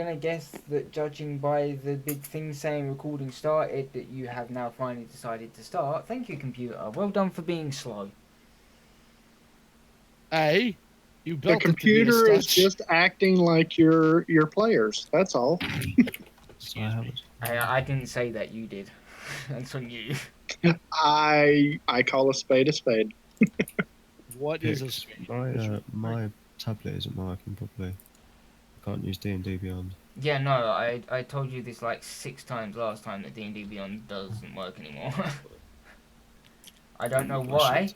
gonna guess that judging by the big thing saying recording started, that you have now finally decided to start. Thank you, computer. Well done for being slow. Hey, you The built it to be as computer is such. just acting like your players. That's all. Excuse me. I didn't say that. You did. That's on you. I call a spade a spade. What is a spade? My tablet isn't working properly. I can't use D&D Beyond. Yeah, no, I told you this like 6 times last time that D&D Beyond doesn't work anymore. I don't know why.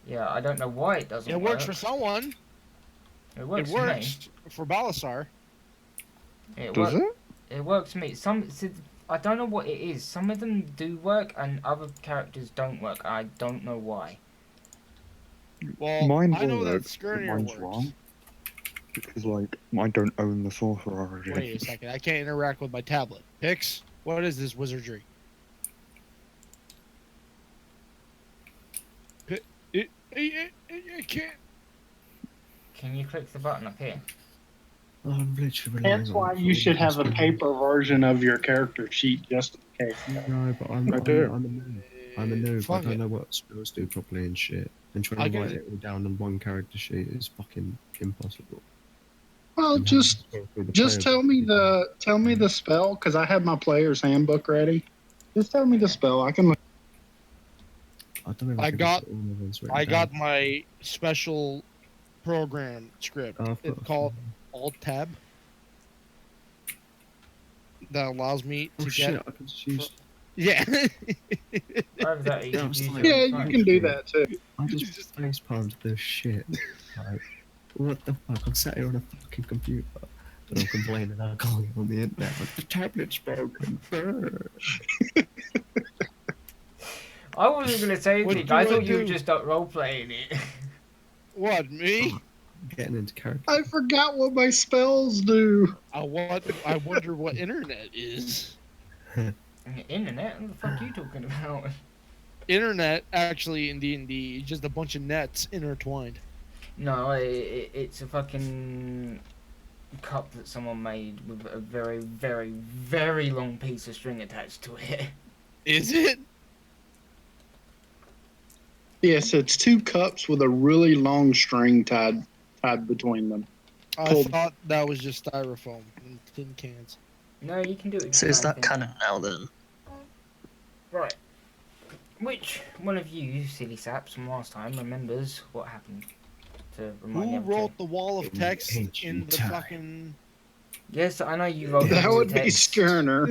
Yeah, I don't know why it doesn't It work. works for someone. It works It for me. works for Balasar. Does it? It works for me. I don't know what it is. Some of them do work and other characters don't work. I don't know why. Well, Mine I know that works, but Skirnir mine's works. wrong. Because, like, I don't own the sorcerer origin. Wait a second, I can't interact with my tablet. Pix, what is this wizardry? I can't. Can you click the button up here? I'm literally That's why you should have a paper version of your character sheet just in case. No, but I'm a noob. I'm a noob. I Fuck don't it. know what spells do properly and shit. And trying I to write can- it all down on one character sheet is fucking impossible. Well, I'm having to just scroll through the just player tell me book. the spell because I have my player's handbook ready. Just tell me the spell. I can. I don't know if I can got- put all of those written I down. got my special program script. Oh, I've got It's a called few. Alt Tab. That allows me to Oh get. shit! I can just use. Yeah. Either that or you Yeah, can I'm use sorry. your Yeah, own you phone. can do that too. I just face palmed this shit. Like, what the fuck? I'm sat here on a fucking computer and I'm complaining I can't get on the internet. Like, the tablet's broken. I wasn't going to say What anything. do I I thought you were do? just role playing it. What, me? Getting into character. I forgot what my spells do. I wonder what internet is. Internet? What the fuck are you talking about? Internet, actually, in D&D, is just a bunch of nets intertwined. No, it's a fucking cup that someone made with a very, very, very long piece of string attached to it. Is it? Yes, it's 2 cups with a really long string tied between them. I Pulled. thought that was just styrofoam and tin cans. No, you can do it. So is that canon now then? Right. Which one of you, silly saps from last time, remembers what happened? To remind Who them wrote the wall of In text ancient in the time. fucking... Yes, I know you wrote That the would be text, Skirner.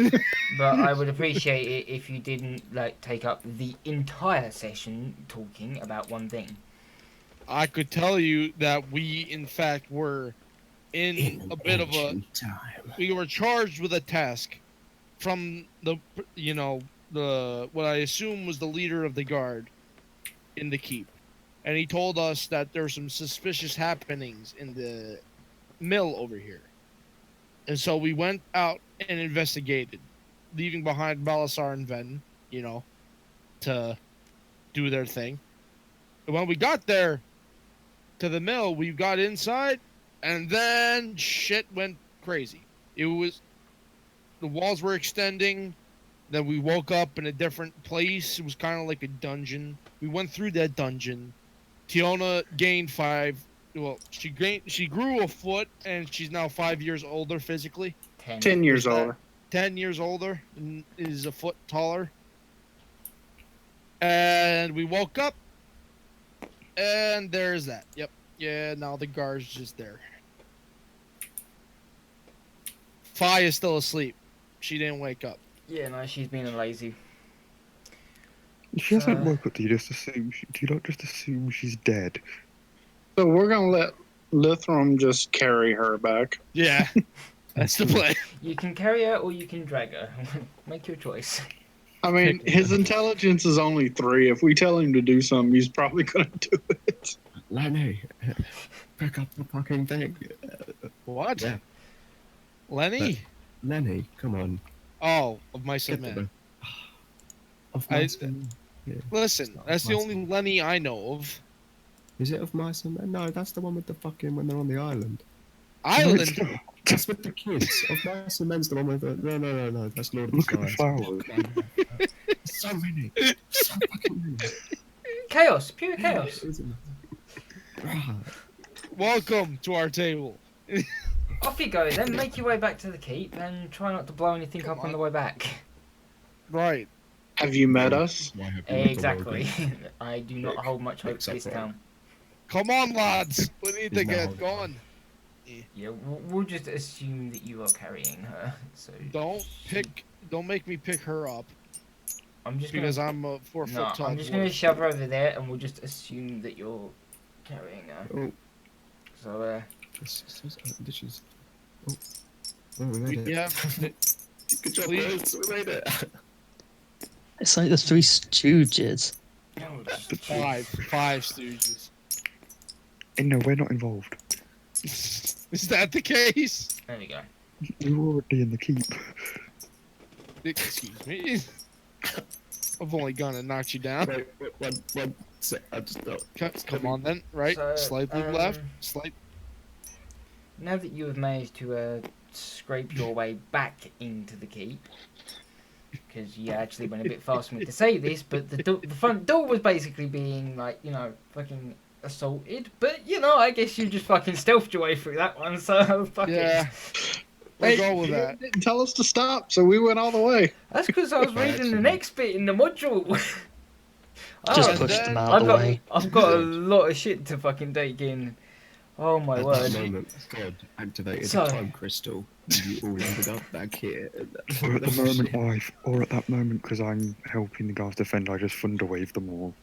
but I would appreciate it if you didn't like take up the entire session talking about one thing. I could tell you that we, in fact, were in a bit of a... ancient time. We were charged with a task from the, what I assume was the leader of the guard in the keep. And he told us that there's some suspicious happenings in the mill over here. And so we went out and investigated, leaving behind Balasar and Ven, to do their thing. And when we got there to the mill, we got inside, and then shit went crazy. The walls were extending. Then we woke up in a different place. It was kind of like a dungeon. We went through that dungeon. Tiona gained 5. Well, she grew a foot, and she's now 5 years older physically. 10 years older. 10 years older and is a foot taller. And we woke up, and there's that. Yep. Yeah, now the guard's just there. Fi is still asleep. She didn't wake up. Yeah, no, she's being lazy. She hasn't woke up. Do you not just assume she's dead? So we're gonna let Lithram just carry her back. Yeah, that's the play. You can carry her or you can drag her. Make your choice. I mean, his intelligence is only 3. If we tell him to do something, he's probably gonna do it. Lenny, pick up the fucking thing. What? Yeah. Lenny? Lenny, come on. Oh, of my Get man. the- Of I- mice and yeah. Listen, that's the only Lenny I know of. Is it of mice and men? No, that's the one with the fucking when they're on the island. Island? That's with the kids. Of mice and men's the one with the... No. That's Lord of the Look at the Flies. flowers. So many. So fucking many. Chaos, pure chaos. Right. Welcome to our table. Off you go then, make your way back to the keep and try not to blow anything Come up on on. the way back. Right. Have you met us? Why have you not Exactly. awoken? I do not hold much hope for Mix up, this right? town. Come on, lads. We need to He's not get holding going. Yeah, we'll just assume that you are carrying her. So Don't make me pick her up I'm just because gonna, I'm a 4 foot no, tall. I'm just dwarf. gonna shove her over there, and we'll just assume that you're carrying her. Oh, So this is... Oh, we made it. Yeah. Good job, Please. boys. We made it. It's like the Three Stooges. oh, Five stooges. And no, we're not involved. Is that the case? there we go. We were already in the keep. Excuse me. I've only gonna knock you down. Wait, one sec. I just don't. Come on then. Right. So, Slightly left. Slight. Now that you have managed to scrape your way back into the keep, because you actually went a bit fast for me to say this, but the front door was basically being like, fucking assaulted. But I guess you just fucking stealthed your way through that one. So fuck Yeah. it. We'll go with you that. didn't tell us to stop, so we went all the way. That's because I was reading the next bit in the module. Just and push then them out I've of the got, way. I've got a lot of shit to fucking take in. Oh my At word. that moment, God activated So- the time crystal. And you all ended up back here. Or at that moment, because I'm helping the guys defend, I just thunder wave them all.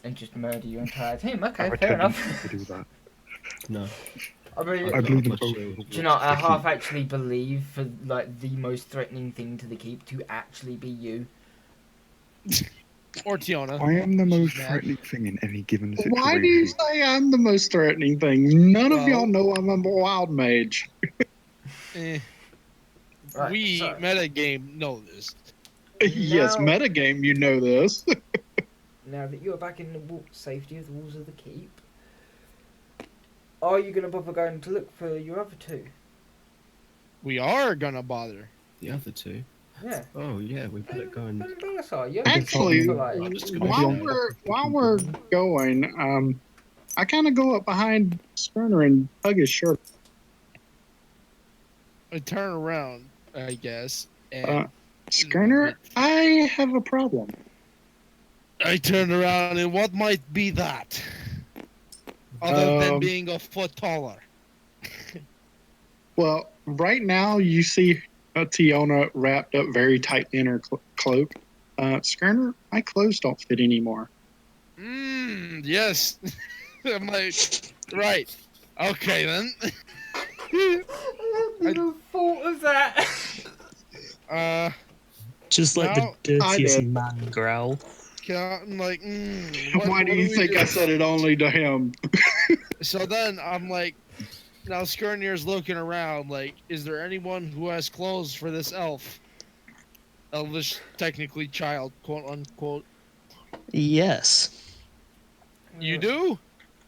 And just murder your entire team. Okay, I fair tend enough. to do that. No. I mean, I blew them Much both. shield. do you know, I half actually believe for like the most threatening thing to the keep to actually be you. Or Tiana. I am the most She's mad. threatening thing in any given situation. Why do you say I'm the most threatening thing? None of Well- y'all know I'm a wild mage. Eh. Right, We so- metagame know this. Yes, Now- metagame, you know this. Now that you are back in the safety of the walls of the keep, are you going to bother going to look for your other two? We are gonna bother. The other two. Yeah. Oh yeah, we better go and. You Actually, like, just gonna While we're going, I kind of go up behind Skerner and hug his shirt. I turn around, I guess, and Uh, Skerner, I have a problem. I turn around, and what might be that? Other than Um, being a foot taller. Well, right now you see Tiona wrapped up very tightly in her cloak. Skerner, my clothes don't fit anymore. Yes. I'm like, right. Okay then. I never thought of that. Just like No, the dirtiest did. man growl. I'm like, Why do you think I said it only to him? So then I'm like, now Skirnir's looking around, like, is there anyone who has clothes for this elf? Elvish, technically child, quote unquote. Yes. You do?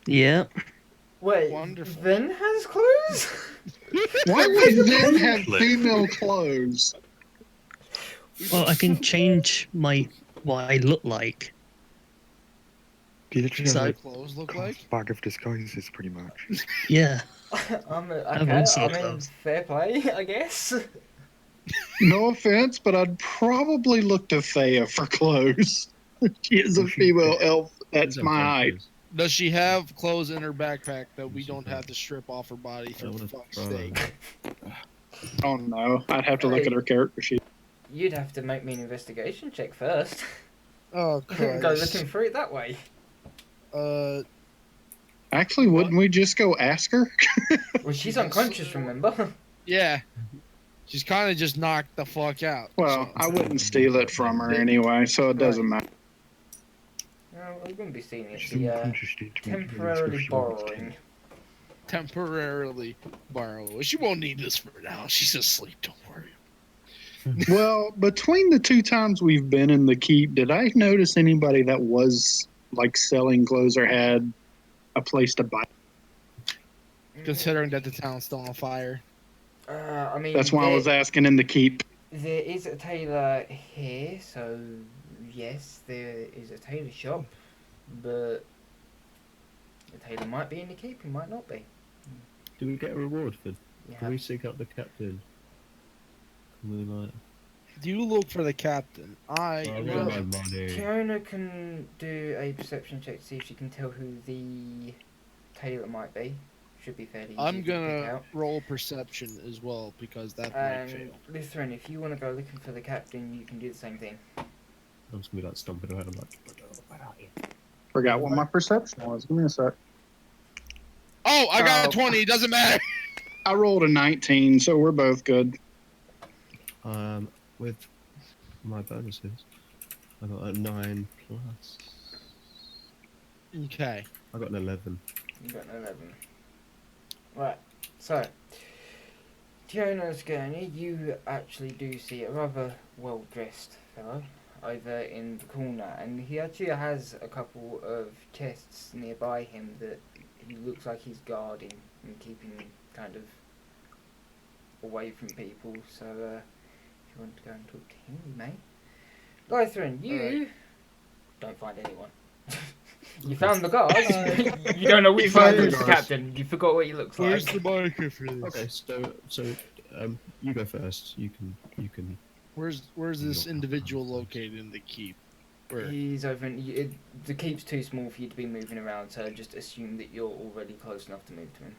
Yeah. Wait, Wonderful. Vin has clothes? Why would Zen have female clothes? Well, I can change what I look like. You literally So- have Clothes look a like? bag of disguises, pretty much. Yeah. Okay, also I mean, clothes. fair play, I guess. No offense, but I'd probably look to Thea for clothes. She is a female elf. That's my height. Does she have clothes in her backpack that we don't have to strip off her body for fuck's sake? Oh no, I'd have to look at her character sheet. You'd have to make me an investigation check first. Oh, Go Christ. looking through it that way. Actually, wouldn't we just go ask her? Well, she's unconscious, remember? Yeah. She's kind of just knocked the fuck out. Well, so. I wouldn't steal it from her anyway, so it doesn't matter. No, I wouldn't be stealing it. She's The unconscious due to temporarily injuries, borrowing. Temporarily borrow. She won't need this for now. She's asleep. Don't worry. Well, between the two times we've been in the keep, did I notice anybody that was like selling clothes or had a place to buy? considering that the town's still on fire. I mean, That's why I was asking in the keep. there is a tailor here, so yes, there is a tailor shop, but the tailor might be in the keep, he might not be. Do we get a reward for? You Can have we seek out the captain? Can we like? Do you look for the captain? I Oh, am we well, got gonna. no money. Tiona can do a perception check to see if she can tell who the tailor might be. Should be fairly easy I'm to pick gonna out. roll perception as well because that might And fail. Lutheran, if you want to go looking for the captain, you can do the same thing. I'm just gonna be like stomping around like. Where are you? Forgot what my perception was. Give me a sec. Oh, I got Oh. a 20. Doesn't matter. I rolled a 19, so we're both good. With my bonuses, I got a 9 plus. Okay. I got an 11. You got an 11. Right, so Tiona Gurney, you actually do see a rather well dressed fellow over in the corner, and he actually has a couple of chests nearby him that he looks like he's guarding and keeping kind of away from people. So if you want to go and talk to him, you may. Lythrin, you don't find anyone. You found the guards. You don't know which You found one the is the guards. captain. You forgot what he looks Where's like. the marker for this? Okay, so you go first. You can. Where's this individual located in the keep? Where? He's over in... the keep's too small for you to be moving around, so just assume that you're already close enough to move to him.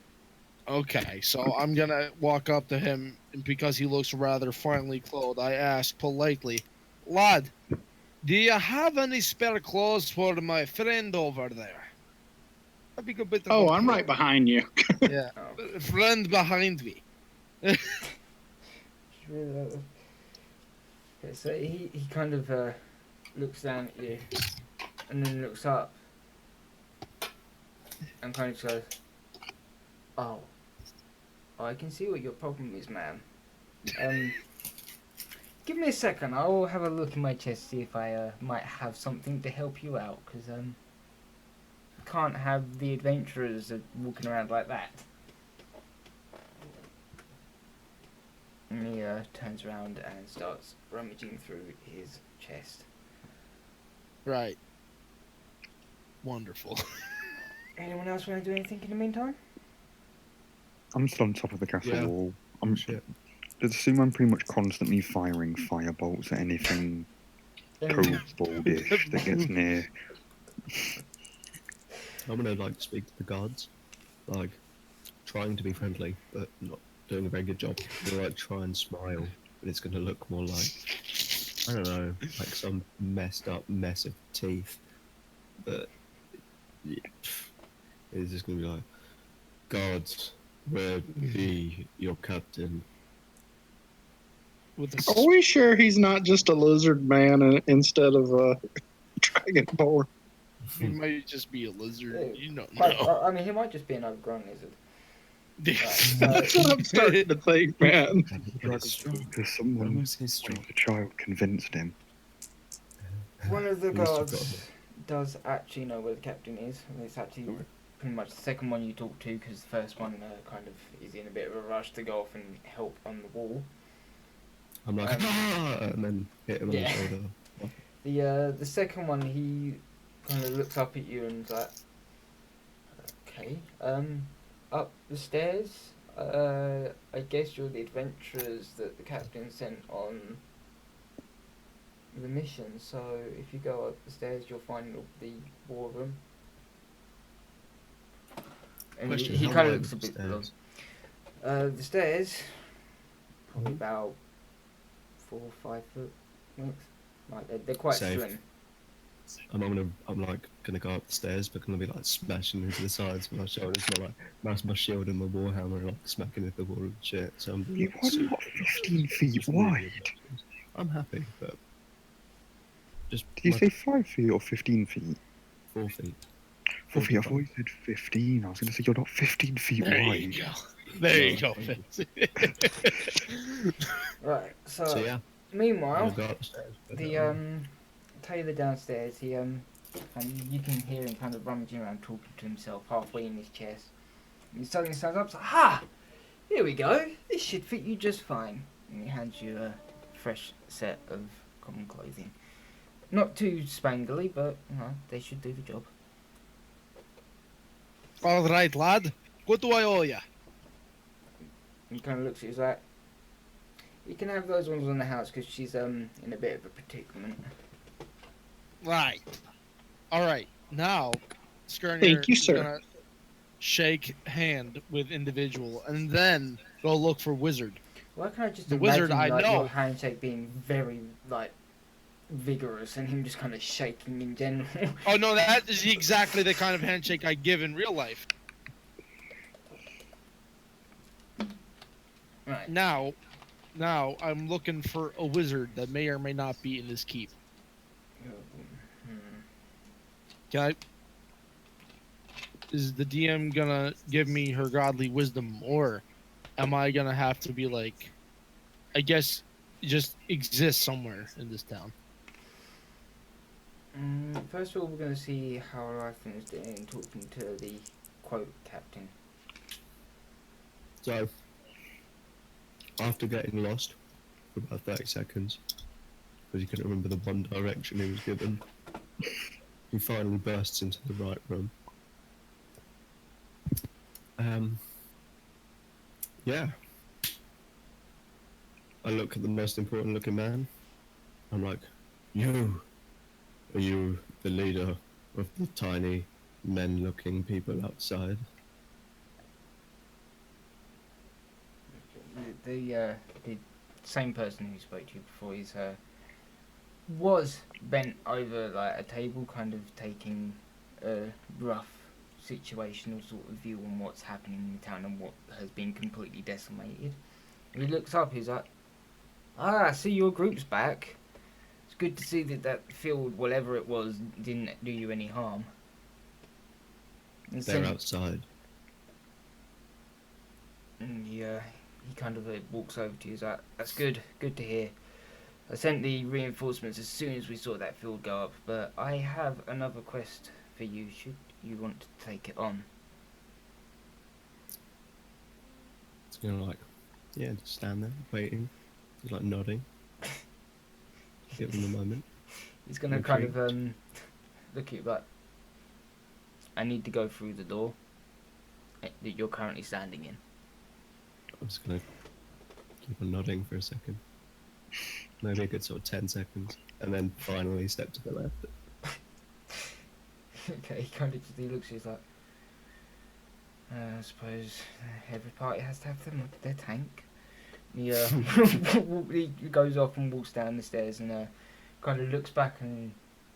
Okay, so I'm gonna walk up to him, and because he looks rather finely clothed, I ask politely, "Lad, do you have any spare clothes for my friend over there?" That'd be a bit of Oh, a I'm right behind you. Yeah, Oh. friend behind me. Okay, so he kind of looks down at you, and then looks up, and kind of goes, "Oh, I can see what your problem is, ma'am. Give me a second. I'll have a look in my chest, see if I might have something to help you out, because can't have the adventurers walking around like that." And he turns around and starts rummaging through his chest. Right. Wonderful. Anyone else want to do anything in the meantime? I'm still on top of the castle Yeah. wall. Shit. Just assume I'm pretty much constantly firing firebolts at anything koboldish that gets near. I'm gonna like speak to the guards, like trying to be friendly, but not doing a very good job. I'm gonna like try and smile, but it's gonna look more like I don't know, like some messed up mess of teeth. But yeah, it's just gonna be like, guards, where be your captain? With Are we sure he's not just a lizard man instead of a dragonborn? he might just be a lizard. You don't Quite, know. I mean, he might just be an overgrown lizard. That's what I'm starting to think, man. Dragon spoke to someone What was his when job? the child convinced him. One of the He must have guards does actually know where the captain is. And it's actually pretty much the second one you talk to, because the first one kind of is in a bit of a rush to go off and help on the wall. I'm like, ah, and then hit him on Yeah. the shoulder. The second one, he kind of looks up at you and is like, okay, up the stairs. I guess you're the adventurers that the captain sent on the mission. So if you go up the stairs, you'll find the war room. And Question, he how kind of wide looks a are the bit lost. stairs? The stairs, probably about 4 or 5 foot length. Like they're quite Safe. slim. I'm like gonna go up the stairs, but gonna be like smashing into the sides with my shoulders, not like that's my shield and my warhammer, like smacking into the wall and shit. So I'm You like, are not 15 feet wide. I'm happy, but just Did you my say 5 feet or 15 feet? 4 feet. 4 feet. I thought you said 15. I was going to say you're not 15 feet There wide. you go. There you go. Right. So, So yeah, I'm meanwhile, gonna go up the stairs. but, the tailor downstairs, and you can hear him kind of rummaging around talking to himself halfway in his chest. He suddenly stands up, like, ha! Here we go. This should fit you just fine. And he hands you a fresh set of common clothing. Not too spangly, but they should do the job. All right, lad. What do I owe ya? He kind of looks at you like, you can have those ones on the house because she's in a bit of a predicament. Right. All right. Now, Skirnir Thank you, is sir. gonna shake hand with individual and then go look for wizard. Why can't I just The imagine wizard, I like, know. your handshake being very like vigorous and him just kind of shaking in general? Oh no, that is exactly the kind of handshake I give in real life. Right. Now I'm looking for a wizard that may or may not be in this keep. Can I? Is the DM gonna give me her godly wisdom, or am I gonna have to be like, I guess, just exist somewhere in this town? First of all, we're going to see how Rython is doing talking to the quote captain. So, after getting lost for about 30 seconds, because he couldn't remember the one direction he was given, he finally bursts into the right room. Yeah. I look at the most important looking man. I'm like, are you the leader of the tiny men looking people outside? The same person who spoke to you before was bent over like a table, kind of taking a rough situational sort of view on what's happening in the town and what has been completely decimated. He looks up, he's like, I see your group's back. It's good to see that field, whatever it was, didn't do you any harm. And They're outside. Yeah, he kind of walks over to you, he's like, that's good to hear. I sent the reinforcements as soon as we saw that field go up, but I have another quest for you, should you want to take it on. It's gonna like, yeah, just stand there waiting, just like nodding. Give him a moment. He's gonna Okay. kind of look at you like, I need to go through the door that you're currently standing in. I'm just gonna keep on nodding for a second. Maybe a good sort of 10 seconds, and then finally step to the left. Okay, he looks at you, he's like, I suppose every party has to have their tank. He, he goes off and walks down the stairs and kind of looks back and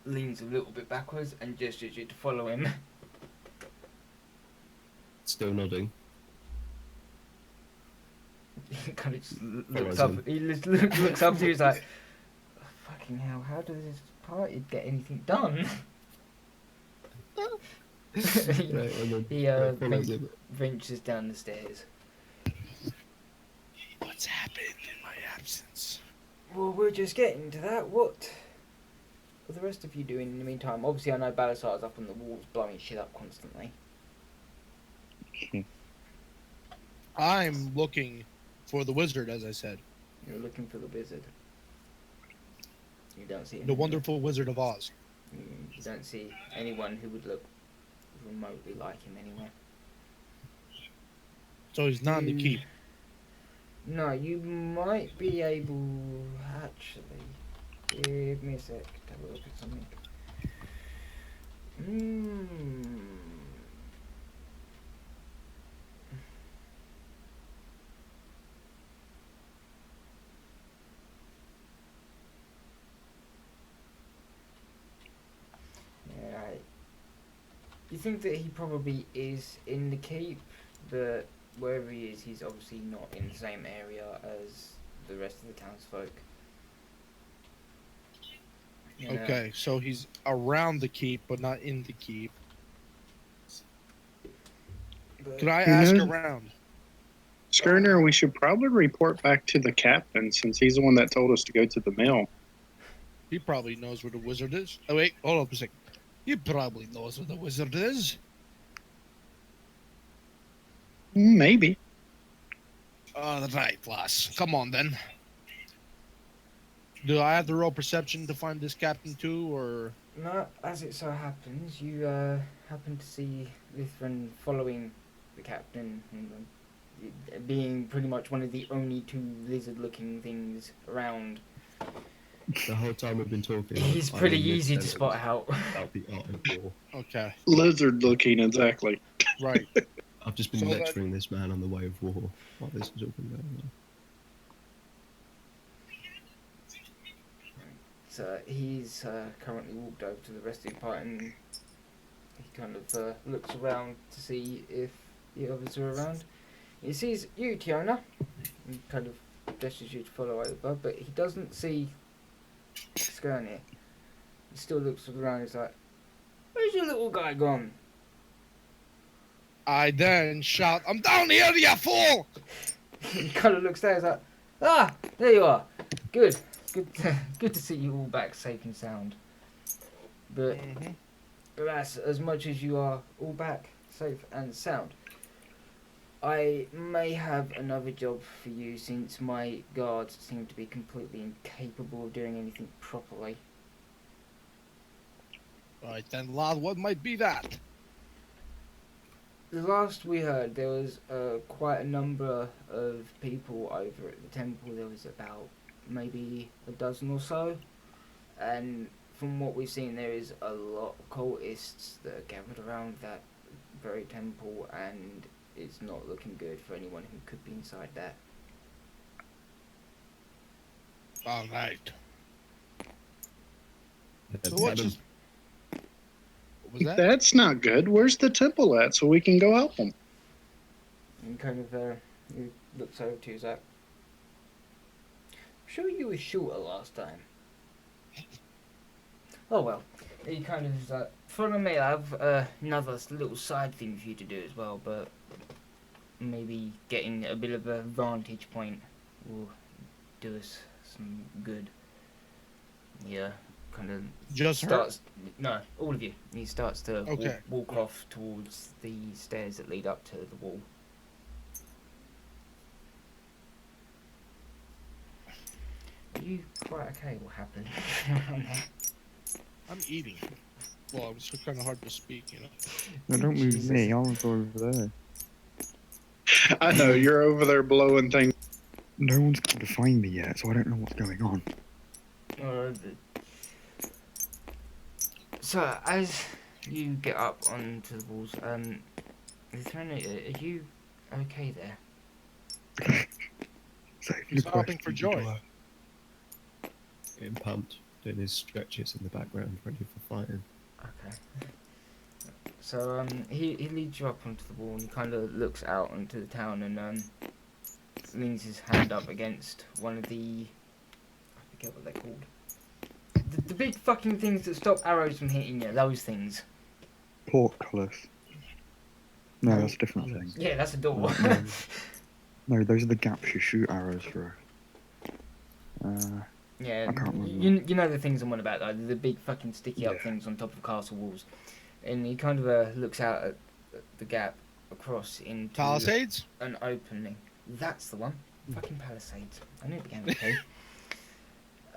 leans a little bit backwards and gestures you to follow him. Still nodding. He kind of just looks Follows up. him. He looks up to you. He's like, "Fucking hell! How does this party get anything done?" Right, and then He follows him. ventures down the stairs. What's happened in my absence? Well, we're just getting to that. What are the rest of you doing in the meantime? Obviously, I know Balasar's up on the walls, blowing shit up constantly. I'm looking for the wizard, as I said. You're looking for the wizard. You don't see The anyone. wonderful Wizard of Oz. You don't see anyone who would look remotely like him anywhere. So he's not in the keep. No, you might be able. Actually, give me a sec to have a look at something. Yeah. You think that he probably is in the keep, but wherever he is, he's obviously not in the same area as the rest of the townsfolk. You know? Okay, so he's around the keep, but not in the keep. But Could I You ask know- around? Skirner, we should probably report back to the captain since he's the one that told us to go to the mill. He probably knows where the wizard is. Oh wait, hold up a second. He probably knows where the wizard is. Maybe. All right, lass. Come on then. Do I have to roll perception to find this captain too, or? No, as it so happens, you happen to see Lithran following the captain, and, being pretty much one of the only two lizard-looking things around. The whole time we've been talking, He's I pretty missed easy to sentence spot out. about the art of war. Okay, Lizard looking, exactly. right. I've just been So that- lecturing this man on the way of war while this has all been going on. So he's currently walked over to the rest of the party, and he kind of looks around to see if the others are around. He sees you, Tiona, and kind of gestures you to follow over, but he doesn't see Skirnir. He still looks around. He's like, "Where's your little guy gone?" I then shout, "I'm down here, you fool!" He kind of looks there. He's like, "Ah, there you are. Good, good to see you all back safe and sound." But that's as much as you are all back safe and sound. I may have another job for you, since my guards seem to be completely incapable of doing anything properly. Right then, lad, what might be that? The last we heard, there was quite a number of people over at the temple. There was about maybe a dozen or so, and from what we've seen, there is a lot of cultists that are gathered around that very temple, and it's not looking good for anyone who could be inside that. All right. Yeah, So what Adam, just... What was that? That's not good. Where's the temple at so we can go help them? And kind of he looks over to you, he's like, "I'm sure you were shorter last time." Oh well. He kind of is like, "Follow me, I have another little side thing for you to do as well, but maybe getting a bit of a vantage point will do us some good." Yeah, kind of Just her? starts. No, all of you. He starts to Okay. walk off towards the stairs that lead up to the wall. Are you quite okay? What happened? I'm eating. Well, it's kind of hard to speak, you know. No, don't move Jesus. me. I'll go over there. I know, you're over there blowing things. No one's come to find me yet, so I don't know what's going on. So as you get up onto the walls, are you okay there? So if He's you hopping for question, joy. getting pumped, doing his stretches in the background, ready for fighting. Okay. So he leads you up onto the wall, and he kind of looks out onto the town, and leans his hand up against one of the, I forget what they're called. The big fucking things that stop arrows from hitting you. Those things. portcullis. No, No. that's a different thing. Yeah, that's a door. No, those are the gaps you shoot arrows through. Yeah, I can't remember. you know the things I'm on about, though, the big fucking sticky up Yeah. things on top of castle walls. And he kind of looks out at the gap across into Palisades? an opening. That's the one. Fucking Palisades. I knew it began with P.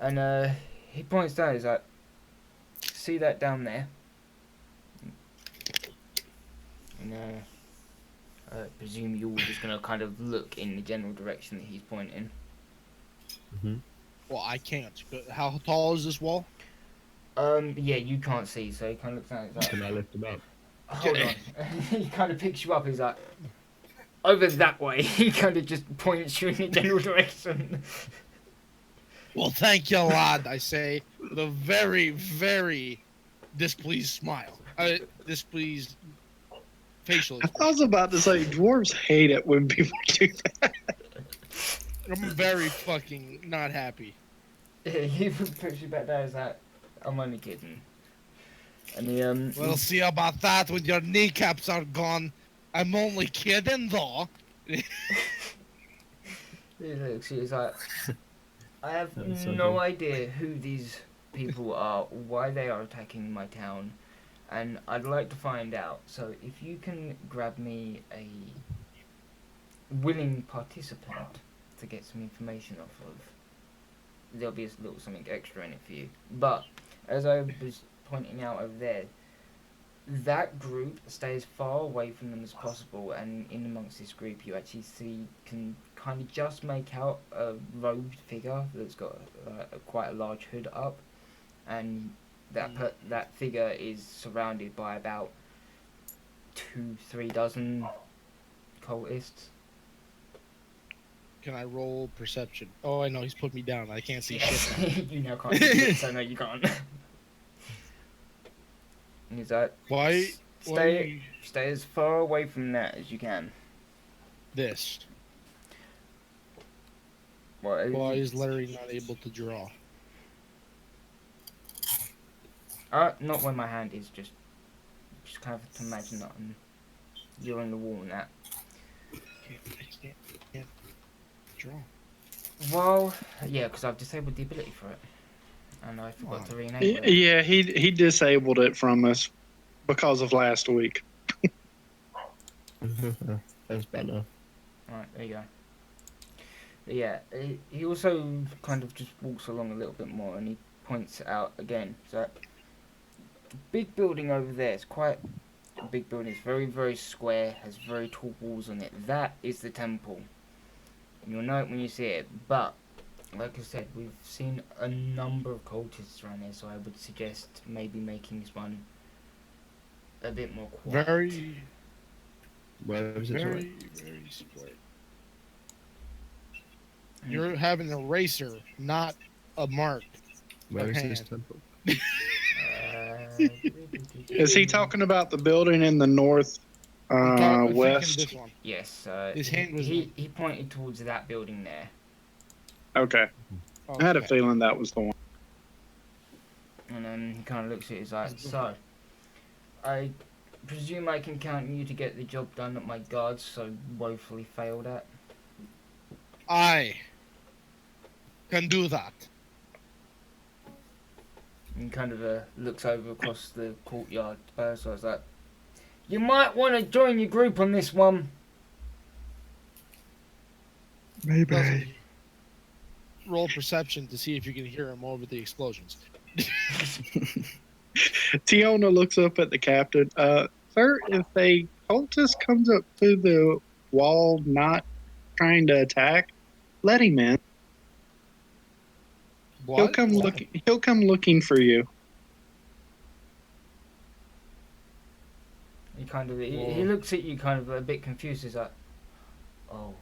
And he points down, he's like, "See that down there?" And I presume you're just going to kind of look in the general direction that he's pointing. Mm-hmm. Well, I can't. But how tall is this wall? Yeah, you can't see, so he kind of looks down, he's like, Can I lift him up? "Hold on." He kind of picks you up, he's like, "Over that way." He kind of just points you in the general direction. Well, thank you, lad, I say, with a very, very displeased smile. Displeased facial I was about to say, dwarves hate it when people do that. I'm very fucking not happy. He puts you back down, he's like, "I'm only kidding." And he, We'll see about that when your kneecaps are gone. I'm only kidding, though. he looks, he's like, "I have That's so no good. idea who these people are, why they are attacking my town, and I'd like to find out. So if you can grab me a willing participant to get some information off of, there'll be a little something extra in it for you. But as I was pointing out over there, that group stay as far away from them as possible, and in amongst this group you actually can kind of just make out a robed figure that's got quite a large hood up, and that figure is surrounded by about 2-3 dozen cultists. Can I roll perception? Oh, I know he's put me down. I can't see Yes. shit. You now can't see it, so no, you can't. And he's like, Why? stay as far away from that as you can. This? Well, Why is Larry not able to draw? not when my hand is just kind of to imagine that you're on the wall and that. I can't draw. Well, yeah, because I've disabled the ability for it, and I forgot to re-enable it. Yeah, he disabled it from us because of last week. That's better. Alright, there you go. But yeah, he also kind of just walks along a little bit more, and he points it out again. So, the big building over there is quite a big building. It's very, very square, has very tall walls on it. That is the temple. And you'll know it when you see it. But, like I said, we've seen a number of cultists around there, so I would suggest maybe making this one a bit more quiet. Where is it? Very split. You're having an eraser, not a mark. Where is Okay. this temple? Is he talking about the building in the north I'm thinking west? this one. Yes, His hand was he pointed towards that building there. Okay. I had a Okay. feeling that was the one. And then he kind of looks at it, he's like, so, I presume I can count you to get the job done that my guards so woefully failed at? I can do that. And kind of looks over across the courtyard. So I was like, you might want to join your group on this one. Maybe. Roll perception to see if you can hear him over the explosions. Tiona looks up at the captain. Sir, if a cultist comes up to the wall not trying to attack, let him in. What? He'll come looking for you. He kind of he looks at you kind of a bit confused. He's like, oh.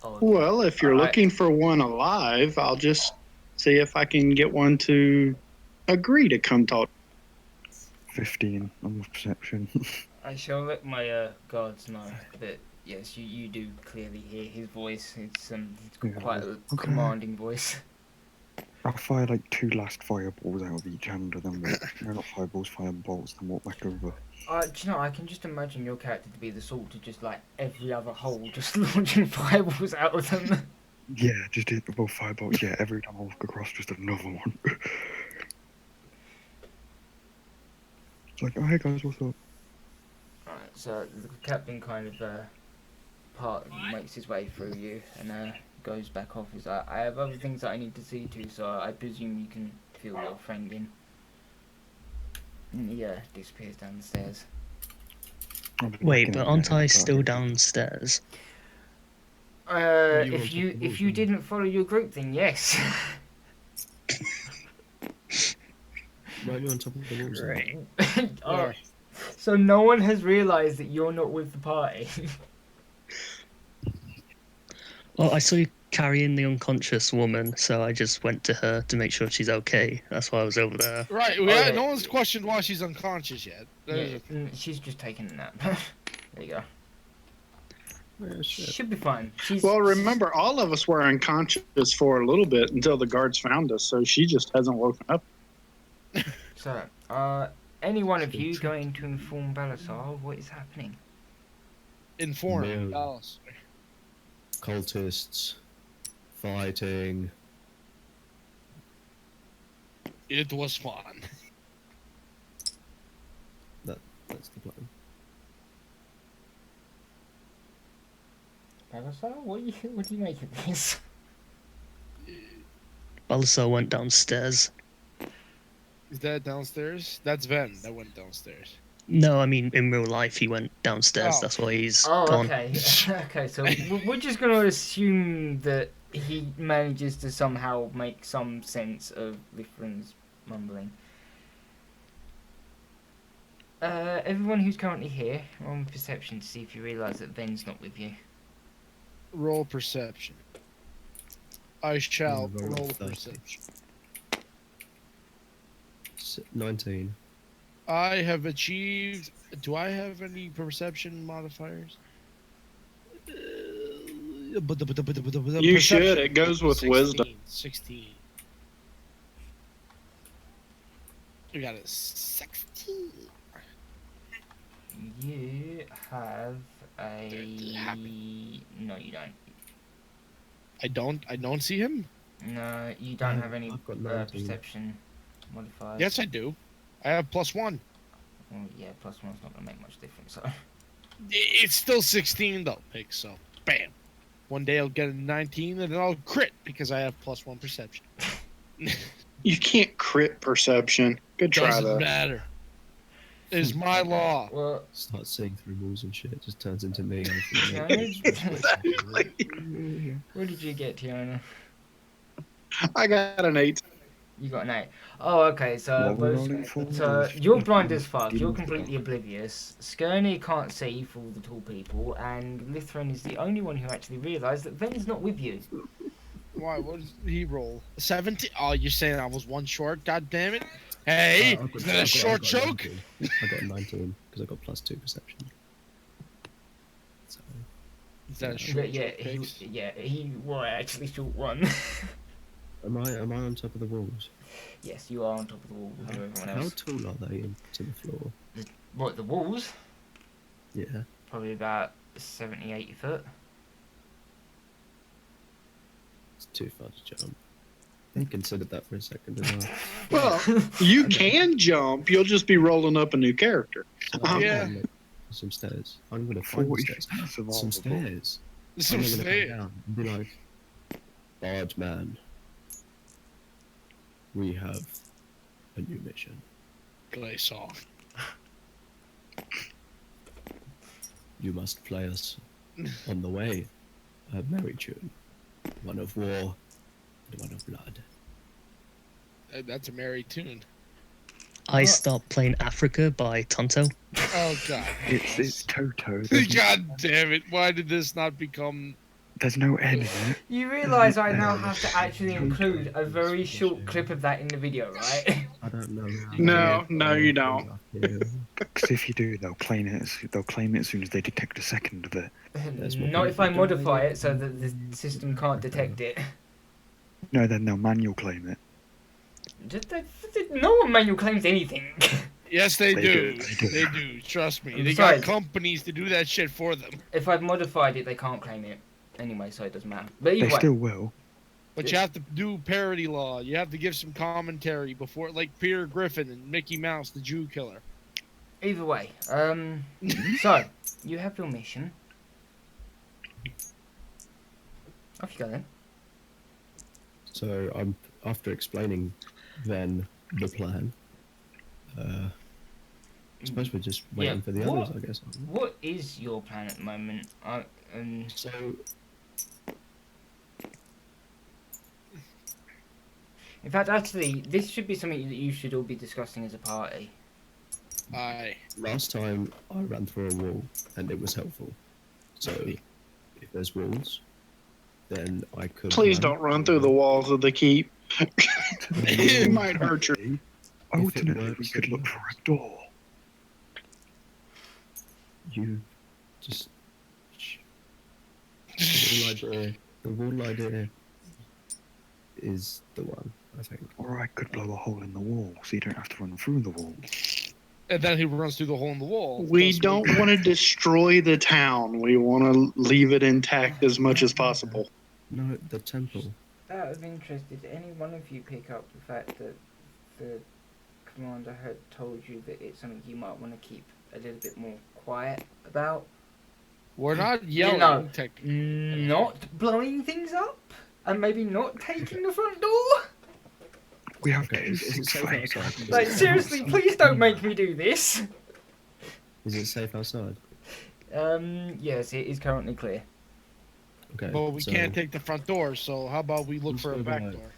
Okay. Well, if you're Alright. looking for one alive, I'll just see if I can get one to agree to come talk. 15 on the perception. I shall let my guards know that yes, you do clearly hear his voice. It's Yeah, quite a okay. commanding voice. I'll fire like 2 last fireballs out of each hand, and then no, not fireballs, firebolts, then walk back over. Do you know, I can just imagine your character to be the sort to just like every other hole, just launching fireballs out of them. Yeah, just hit the both firebolts. Yeah, every time I walk across, just another one. It's like, oh hey guys, what's up? Right, so the captain kind of makes his way through you and goes back off. He's like, I have other things that I need to see to, so I presume you can fill your friend in. And he disappears down the stairs. Wait, but aren't I still downstairs? If you didn't follow your group, then yes. Right, you're on top of the walls. Right. Oh, so no one has realised that you're not with the party. Well, I saw you carrying the unconscious woman, so I just went to her to make sure she's okay. That's why I was over there. Right. Okay. No one's questioned why she's unconscious yet. Yeah, she's just taking a nap. There you go. Yeah, shit. Should be fine. Well, remember, all of us were unconscious for a little bit until the guards found us, so she just hasn't woken up. So, any one of you going to inform Balasar what is happening? Informed. No. Dallas. Cultists fighting. It was fun. That's the plan. Balasar, what do you make of this? Balasar went downstairs. Is that downstairs? That's Ven that went downstairs. No, I mean in real life he went downstairs. Oh. That's why he's Oh, gone. okay. Okay, so we're just going to assume that he manages to somehow make some sense of Lithrin's mumbling. Everyone who's currently here, roll perception to see if you realise that Ven's not with you. Roll perception. I shall Roll roll 30. perception. 19. I have achieved. Do I have any perception modifiers? You should. It goes with 16, wisdom. 16. We got a 16. You have a... Happy. No, you don't. I don't see him. No, you don't have any I've got 19. perception modifiers. Yes, I do. I have +1. Well, yeah, +1's not going to make much difference. So. It's still 16 though, Pig. So, bam. One day I'll get a 19, and then I'll crit because I have +1 perception. You can't crit perception. Good try, Doesn't though. matter. It's my law. Well, Start seeing through walls and shit. It just turns into me. what did you get, Tiana? I got an 8. You got an 8. Oh, okay, so What we're rolling for? so you're blind as fuck, you're completely oblivious. Skirney can't see for all the tall people, and Lithrin is the only one who actually realised that Ven's not with you. Why? What did he roll? 17? Oh, you're saying I was one short? God damn it! Hey, is that a short choke? I got 19 because I got +2 perception. So, Is that a short But yeah, choke? Pigs? he was actually short one. am I on top of the walls? Yes, you are on top of the wall with everyone How else. tall are they to the floor? What, the walls? Yeah. Probably about 70, 80 foot. It's too far to jump. I considered that for a second as well. Well, you can jump. You'll just be rolling up a new character. So Yeah. I'm gonna look for some stairs. I'm gonna find 40 stairs. feet Some survivable. stairs. Some I'm gonna stay- come down and be like, "Large man, we have a new mission. Play song. You must play us on the way a merry tune, one of war and one of blood." That's a merry tune. I What? stopped playing Africa by Tonto. Oh god. It's Toto. There's, God damn it! Why did this not become? there's no N in it. You realise I now have to actually include a very short clip of that in the video, right? I don't know. No, you don't. Because if you do, they'll claim it. They'll claim it as soon as they detect a second of it. That's what Not if I people do. modify it so that the system can't detect it. No, then they'll manual claim it. No one manual claims anything. Yes, they They do. do, they do. They do. Trust me. They Besides- got companies to do that shit for them. If I've modified it, they can't claim it. Anyway, so it doesn't matter. But either They way, still will. But you have to do parody law. You have to give some commentary before, like Peter Griffin and Mickey Mouse, the Jew killer. either way. So, you have your mission. Off you go then. So I'm after explaining then the plan. I suppose we're just waiting Yeah, for the what- others, I guess. aren't we? What is your plan at the moment? So In fact, actually, this should be something that you should all be discussing as a party. Aye. last time I ran through a wall and it was helpful. So if there's walls, then I could. Please don't run through the walls of the keep. It might hurt you. Alternately, we works, could it look for works. a door. You just. The wall idea is the one, I think. Or I could blow a hole in the wall so you don't have to run through the wall. And then he runs through the hole in the wall. We Thus, don't want to destroy the town. We want to leave it intact as much as possible. No, the temple. Out of interest, did any one of you pick up the fact that the commander had told you that it's something you might want to keep a little bit more quiet about? We're not You yelling. know, technically. not blowing things up, and maybe not taking the front door. We have Okay, two is it 6 safe foot 8 outside? dragons. Like seriously, please don't make me do this. Is it safe outside? Yes, it is currently clear. Okay. But we so can't take the front door, so how about we look Let's for a go back back. door?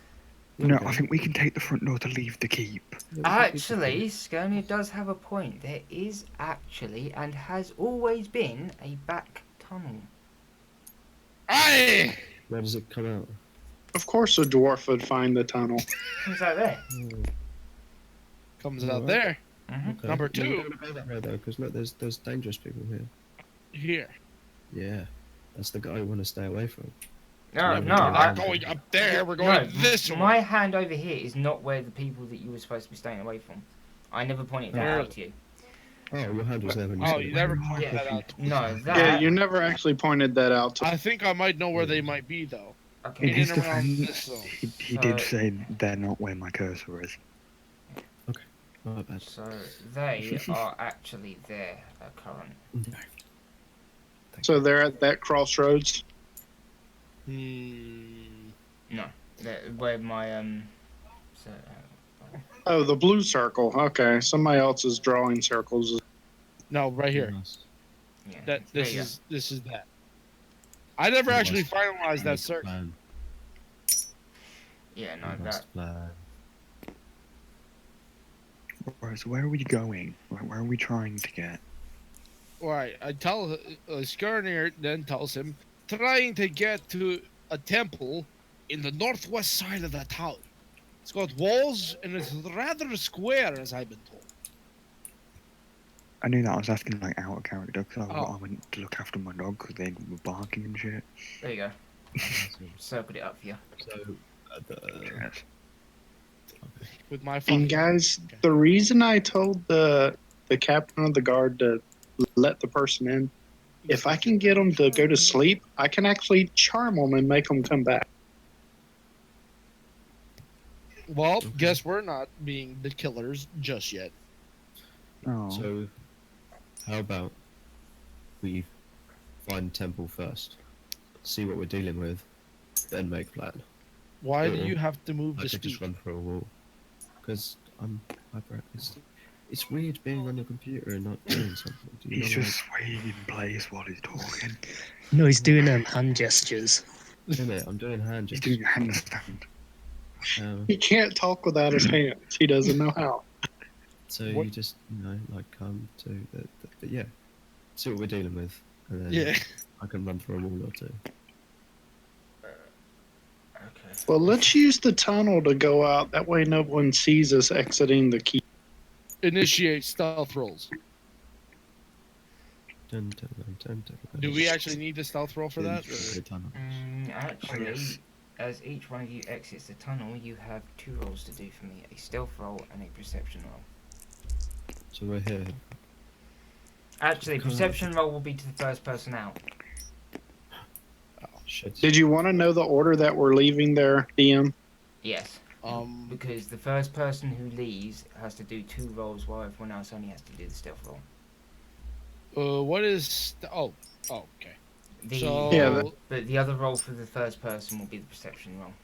No, Okay. I think we can take the front door to leave the keep. Actually, Skirnia does have a point. There is actually, and has always been, a back tunnel. Aye! Where does it come out? Of course, a dwarf would find the tunnel. Comes out there. Oh, Comes Alright. out there. Mm-hmm. okay. Number No, we two. don't wanna go that way though, because look, there's dangerous people here. Here. Yeah, that's the guy we want to stay away from. No, Yeah, no, we're We're I, not going up there. We're going no, this my way. hand over here is not where the people that you were supposed to be staying away from. I never pointed that Where out is to you. Oh, your hand was there when you Oh, said you it. never Yeah. pointed that out. No, that. Yeah, you never actually pointed that out to I think I might know where they might be, though. Okay. In his and around this defense, zone. he did So- say they're not where my cursor is. Oh, bad. So they are actually there at current. No. So they're at that crossroads. Where my So, Oh, the blue circle. Okay, somebody else is drawing circles. No, right here. Nice. yeah. That there this you is that. I never actually Nice. finalized that Nice circle. plan. go. Yeah, no, Nice that. plan. Right, so where are we going? Where are we trying to get? Right, I tell Skirnir then tells him trying to get to a temple in the northwest side of the town. It's got walls and it's rather square, as I've been told. I knew that. I was asking like out of character because Oh. I went to look after my dog because they were barking and shit. There you go. Awesome. Circled it up for you. So, Yes. With my And fucking guys, the reason I told the captain of the guard to let the person in, if I can get them to go to sleep, I can actually charm them and make them come back. Well, guess we're not being the killers just yet. Oh. so how about we find temple first, see what we're dealing with, then make plan. Why do Yeah. you have to move I the could just speed? run through a wall because I'm hyper. It's weird being on your computer and not doing something. Do you He's know, just swaying in place while he's talking. No, he's doing hand gestures. like, damn it, I'm doing hand He's gestures. doing a handstand. He can't talk without his hands. He doesn't know how. So What- you just like come to the yeah, see what we're dealing with, and then Yeah. I can run through a wall or two. Okay. Well, let's use the tunnel to go out. That way no one sees us exiting the keep. Initiate stealth rolls. Dun, dun, dun, dun, dun, dun. Do we actually need the stealth roll for that? Into the tunnel. Actually, Yes. as each one of you exits the tunnel, you have 2 rolls to do for me: a stealth roll and a perception roll. So we're here. Actually, Cool. perception roll will be to the first person out. Shit. Did you want to know the order that we're leaving there, DM? Yes, Um, because the first person who leaves has to do 2 rolls, while everyone else only has to do the stealth roll. what is? Okay. The, So Yeah, but the other roll for the first person will be the perception roll.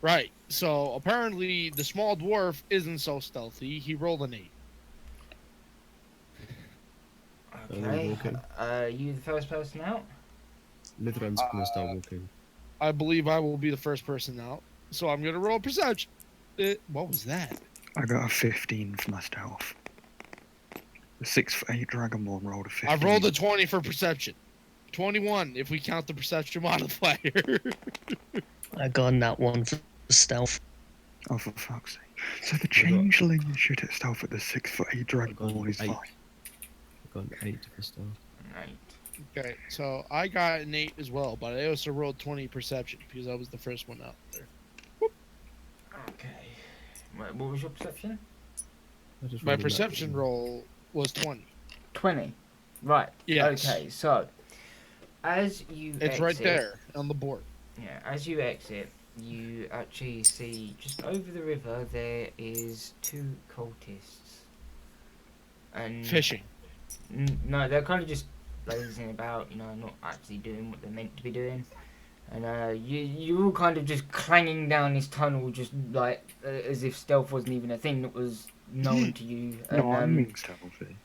right. So apparently the small dwarf isn't so stealthy. He rolled an 8. Okay. walking. You the first person out? Mithran's gonna start walking. I believe I will be the first person out. So I'm gonna roll perception. What was that? I got a 15 for my stealth. The 6'8" dragonborn rolled a 15. I rolled a 20 for perception. 21 if we count the perception modifier. I got on that one for stealth. Oh, for fuck's sake. So the changeling is shit at stealth at the 6'8" dragonborn is 8. fine. I've got an 8 for start. Right. Okay, so I got an 8 as well, but I also rolled 20 perception because I was the first one out there. Okay. What was your perception? I just My rolled a nat perception 20. roll was 20. 20. Right. Yes. Okay, so as you It's exit, right there on the board. Yeah, as you exit, you actually see just over the river there is 2 cultists. And Fishing. No, they're kind of just blazing about, not actually doing what they're meant to be doing. And you're all kind of just clanging down this tunnel, just like as if stealth wasn't even a thing that was known to you. And, No, I'm being stealthy.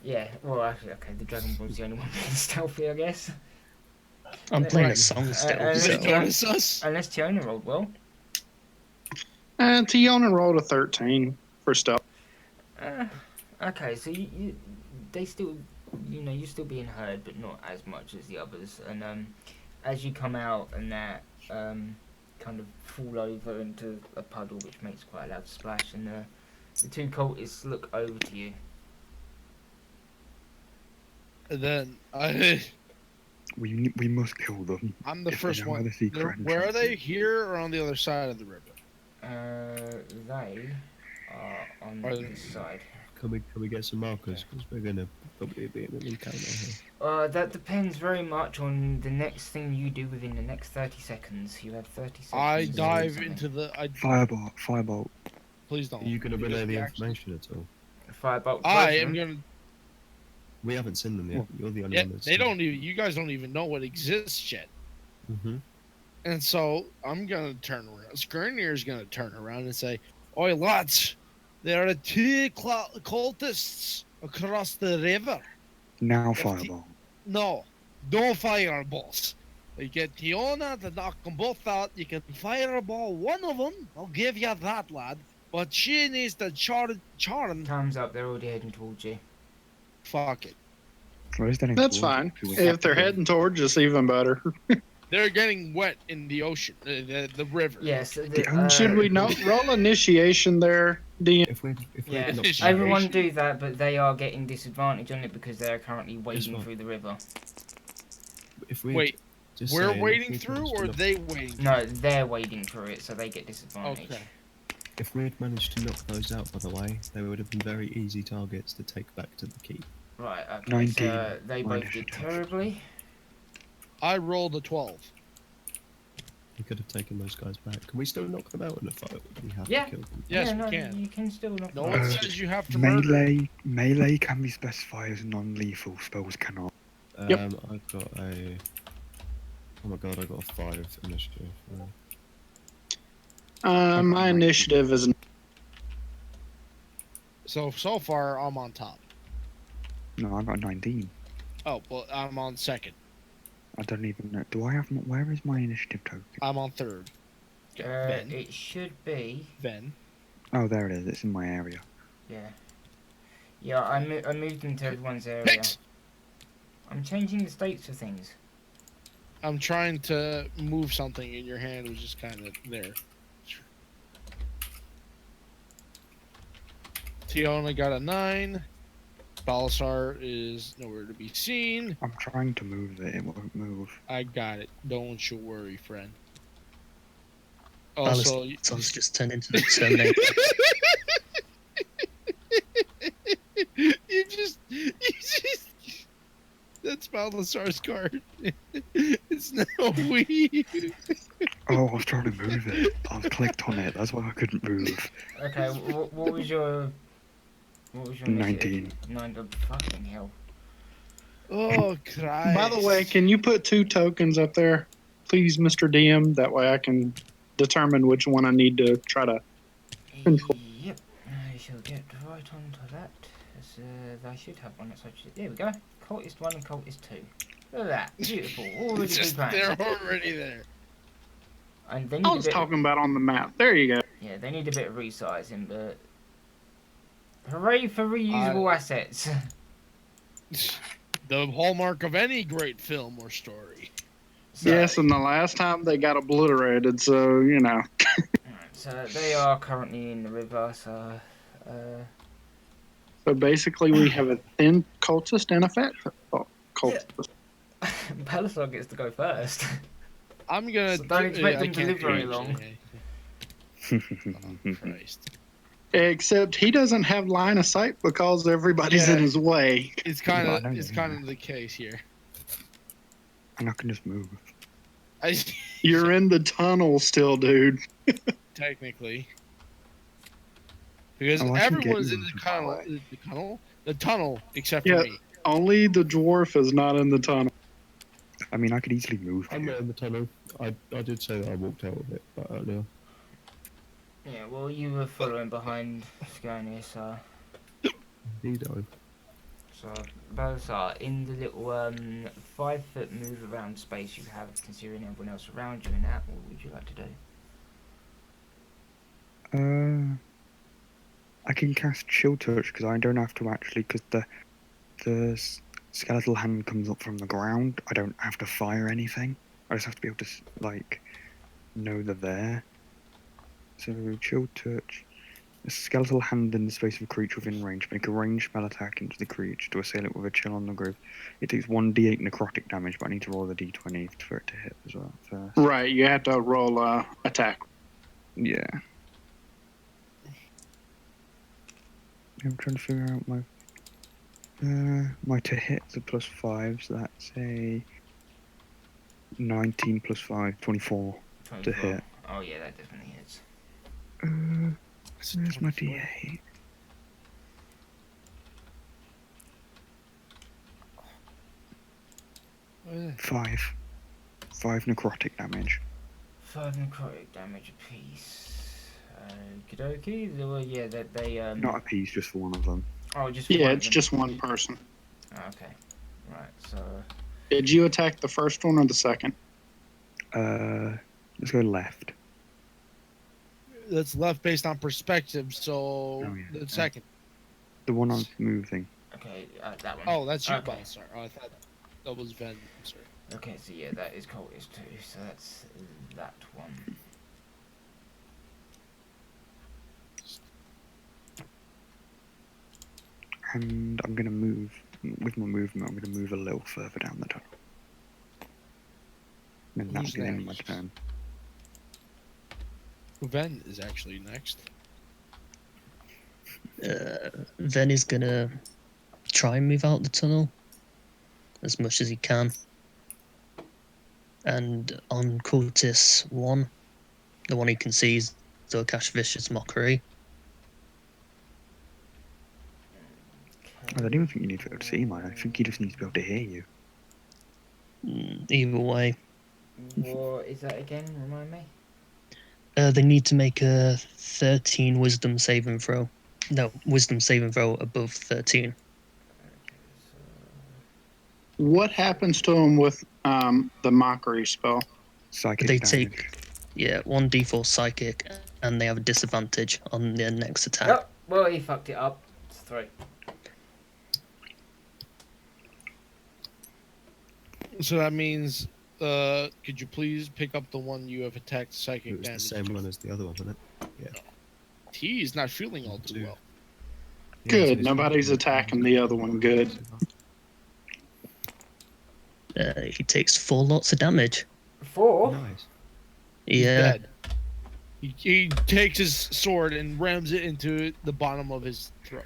yeah, well, actually, okay, the Dragon Ball's the only one being stealthy, I guess. I'm playing a Right. song still. Unless Did they so. Tiona- notice us? Unless Tiona rolled well. Tiona rolled a 13 for stealth. Okay, so they still, you're still being heard, but not as much as the others. And as you come out and that kind of fall over into a puddle, which makes quite a loud splash, and the two cultists look over to you. And then We must kill them. I'm the If they first know where one. the secret Where are entrance they? is. Here or on the other side of the river? They are on Are this side. Can we get some markers? Because we're gonna probably be in an encounter here. That depends very much on the next thing you do within the next 30 seconds. You have 30 seconds. I to do dive something. into the. Firebolt. Please don't. Are you gonna relay the Actually- information at all? Firebolt. I both of am them. gonna. We haven't seen them yet. You're the only Yeah, one that's they don't even. You guys don't even know what exists yet. Mm-hmm. And so I'm gonna turn around. Skirnir's gonna turn around and say, "Oi, lads, there are two cultists across the river. Now If the- fireball. No, don't fireballs. You get Tiona to knock them both out. You can fireball one of them. I'll give you that, lad. But she needs to charm. Time's up. They're already heading towards you. Fuck it. Where is that That's fine. If they're heading towards us, even better. They're getting wet in the ocean, the river. Yes. Should we not roll initiation there, DM? If we Yeah, knock Initiation. them everyone out, do that, but they are getting disadvantage on it because they're currently wading fine. through the river. if we Wait, just we're saying, if wading we through, managed to or knock- they wading? No, they're wading through it, so they get disadvantage. Okay. If we'd managed to knock those out, by the way, they would have been very easy targets to take back to the keep. Right. Okay. 19, So they my both did initiative. terribly. I rolled a 12. We could have taken those guys back. Can we still knock them out in a fight? Or do we have Yeah. to kill them? Yes, yeah, we no, can. You can still knock No them one out. says you have to murder. Melee can be specified as non-lethal. Spells cannot. Yep. I've got a. Oh my god, I got a 5 initiative. My initiative is So far, I'm on top. No, I got 19. Oh, well, I'm on second. I don't even know. Do I have? Where is my initiative token? I'm on third. Ben. It should be. Ben. Oh, there it is. It's in my area. Yeah. Yeah, I moved them to everyone's area. Hit! I'm changing the states of things. I'm trying to move something in your hand, was just kind of there. Tiona got a 9. Balasar is nowhere to be seen. I'm trying to move it. It won't move. I got it. Don't you worry, friend. Alice Also, Son's just turned into the Terminator. you just that's Balasar's card. It's now we. Oh, I was trying to move it. I was clicked on it. That's why I couldn't move. Okay, what was your... What was your 19. 9, fucking hell. Oh, Christ. By the way, can you put 2 tokens up there, please, Mr. DM? That way I can determine which one I need to try to. Control. Yep, I shall get right onto that. I should have one that's actually... There we go. Cultist 1 and Cultist 2. Look at that. Beautiful. Already It's just, pre-planned. they're already there. And they need I a was bit... talking about on the map. There you go. Yeah, they need a bit of resizing, but... Hooray for reusable assets. The hallmark of any great film or story. So, Yes, and the last time they got obliterated, so you know. So they are currently in the river, so... So basically, we have a thin cultist and a fat cultist. Balasar gets to go first. I'm gonna. So don't expect I them to can't live very change long. it. Oh, Christ. Except he doesn't have line of sight because everybody's Yeah. in his way. It's kind No, I of know it's you kind mean. of the case here. And I can just move. You're in the tunnel still, dude. Technically, because Oh, I can get everyone's you in the into tunnel, my way. the tunnel except for Yeah. me. Only the dwarf is not in the tunnel. I mean, I could easily move I'm you. not in the tunnel. I did say that I walked out of it earlier. Yeah, well, you were following behind Scania, so Indeed, Balthasar, in the little 5-foot move around space you have, considering everyone else around you in that, what would you like to do? I can cast Chill Touch because I don't have to actually, because the skeletal hand comes up from the ground. I don't have to fire anything. I just have to be able to like know they're there. So Chill Touch. A skeletal hand in the space of a creature within range. Make a ranged spell attack into the creature to assail it with a chill on the group. It takes 1d8 necrotic damage, but I need to roll the d20 for it to hit as well first. Right, you have to roll attack. Yeah. I'm trying to figure out my to hit's a +5, so that's a 19 plus 5, 24 to 24. hit. Oh yeah, that definitely hits. Where's my d8? Five. 5 necrotic damage. 5 necrotic damage apiece. Okie dokie. Well, yeah, they Not a piece, just for one of them. Oh, just Yeah, one of it's them. just one person. Oh, okay. Right. So. Did you attack the first one or the second? Let's go left. That's left based on perspective, so Oh, yeah. the second. The one I'm moving. Okay, that one. Oh, that's you, Okay. Balthasar. Oh, I thought that was Ven. I'm sorry. Okay, so yeah, that is cultist too. So that's that one. And I'm going to move, with my movement, I'm going to move a little further down the tunnel. And Who's that's the end of my next? turn. Ven is actually next. Ven is gonna try and move out the tunnel as much as he can. And on Cultist 1, the one he can see is the Cash Vicious Mockery. I don't even think you need to be able to see mine. I think he just needs to be able to hear you. Either way, What is that again? Remind me. they need to make a 13 Wisdom saving throw. No, Wisdom saving throw above 13. What happens to him with the mockery spell? Psychic They damage. take 1d4 psychic, and they have a disadvantage on their next attack. Oh, well, he fucked it up. It's 3. So that means, could you please pick up the one you have attacked psychic it was damage? the same one as the other one, wasn't it? He's not feeling all too well. Good, nobody's attacking the other one. Good. He takes 4 lots of damage. 4. Nice. He's Yeah, dead. He takes his sword and rams it into the bottom of his throat.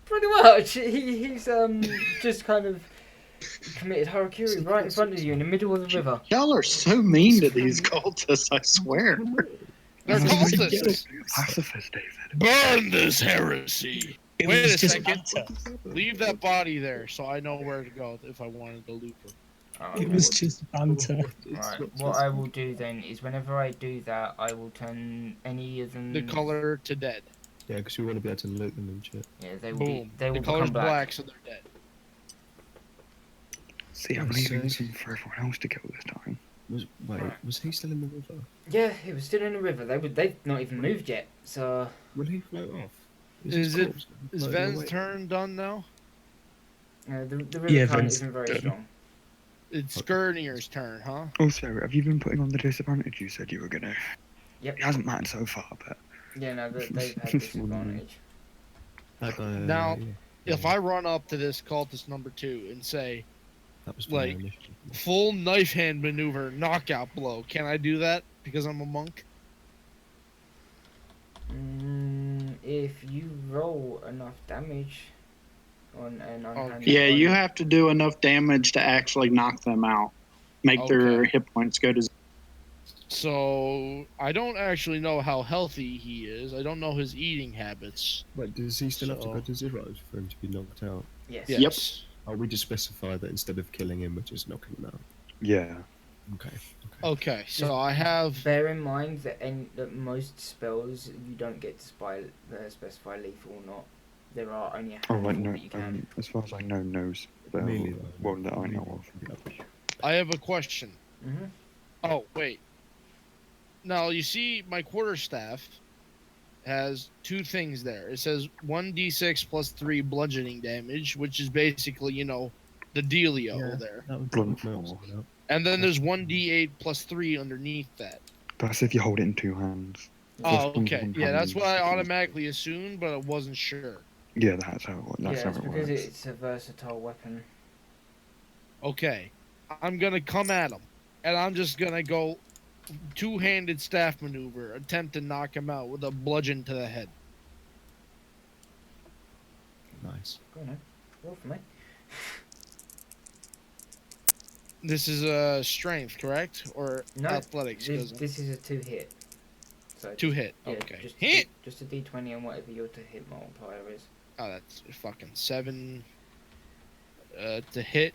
Pretty much. He's just kind of committed harakiri right in front of you in the middle of the river. Y'all are so mean to these cultists, I swear. They're Oh, cultists! Pacifist, David. Burn this heresy! it Wait was a just second. banter. Leave that body there so I know where to go if I wanted to loot her. Oh, It okay. was just banter. Right. What I will do then is whenever I do that, I will turn any of them. The color to dead. Yeah, because we want to be able to loot them and shit. Yeah, they will Boom. They will The color's become black. so they're dead. See, I'm leaving some for everyone else to kill this time. Was he still in the river? Yeah, it was still in the river. They've not even moved yet. So Will he float off? Is his it- corpse Is floating Ven's away? turn done now? the river Yeah, current Vince isn't very done. strong. It's Skirnir's turn, huh? Also, have you been putting on the disadvantage you said you were gonna? Yep. It hasn't mattered so far, but Yeah, no, they've had disadvantage. That guy, Now, yeah, If I run up to this cultist number 2 and say, that was like, full knife hand maneuver, knockout blow, can I do that because I'm a monk? If you roll enough damage on an unhanded Yeah, you body- have to do enough damage to actually knock them out. Make their Okay. hit points go to zero. So, I don't actually know how healthy he is. I don't know his eating habits. Wait, does he still have to So- go to zeros for him to be knocked out? Yes. Yep. Yes. Oh, we just specify that instead of killing him, we're just knocking him out. Yeah. Okay. Okay, so I have. Bear in mind that most spells you don't get to specify lethal or not. There are only a Oh, handful right, no. that you can. As far as I know, no spell. Melee, One that I know of. I have a question. Mm-hmm. Oh, wait. Now, you see, my quarterstaff has two things there. It says 1d6 plus 3 bludgeoning damage, which is basically, the dealio there. That would Blunt that would force. help out. And then there's 1d8 plus 3 underneath that. That's if you hold it in two hands. Oh, First one's okay. one Yeah, hand, that's what I second one's- automatically assumed, but I wasn't sure. Yeah, that's how it Yeah, it's because works. it's a versatile weapon. Okay. I'm going to come at him, and I'm just going to go two-handed staff maneuver, attempt to knock him out with a bludgeon to the head. Nice. Go on, then. Roll for me. This is strength, correct? Or No, athletics? 'cause This is a 2-hit. So two hit. yeah, Okay. Just Hit! just a d20 and whatever your to-hit multiplier is. Oh, that's fucking 7. To hit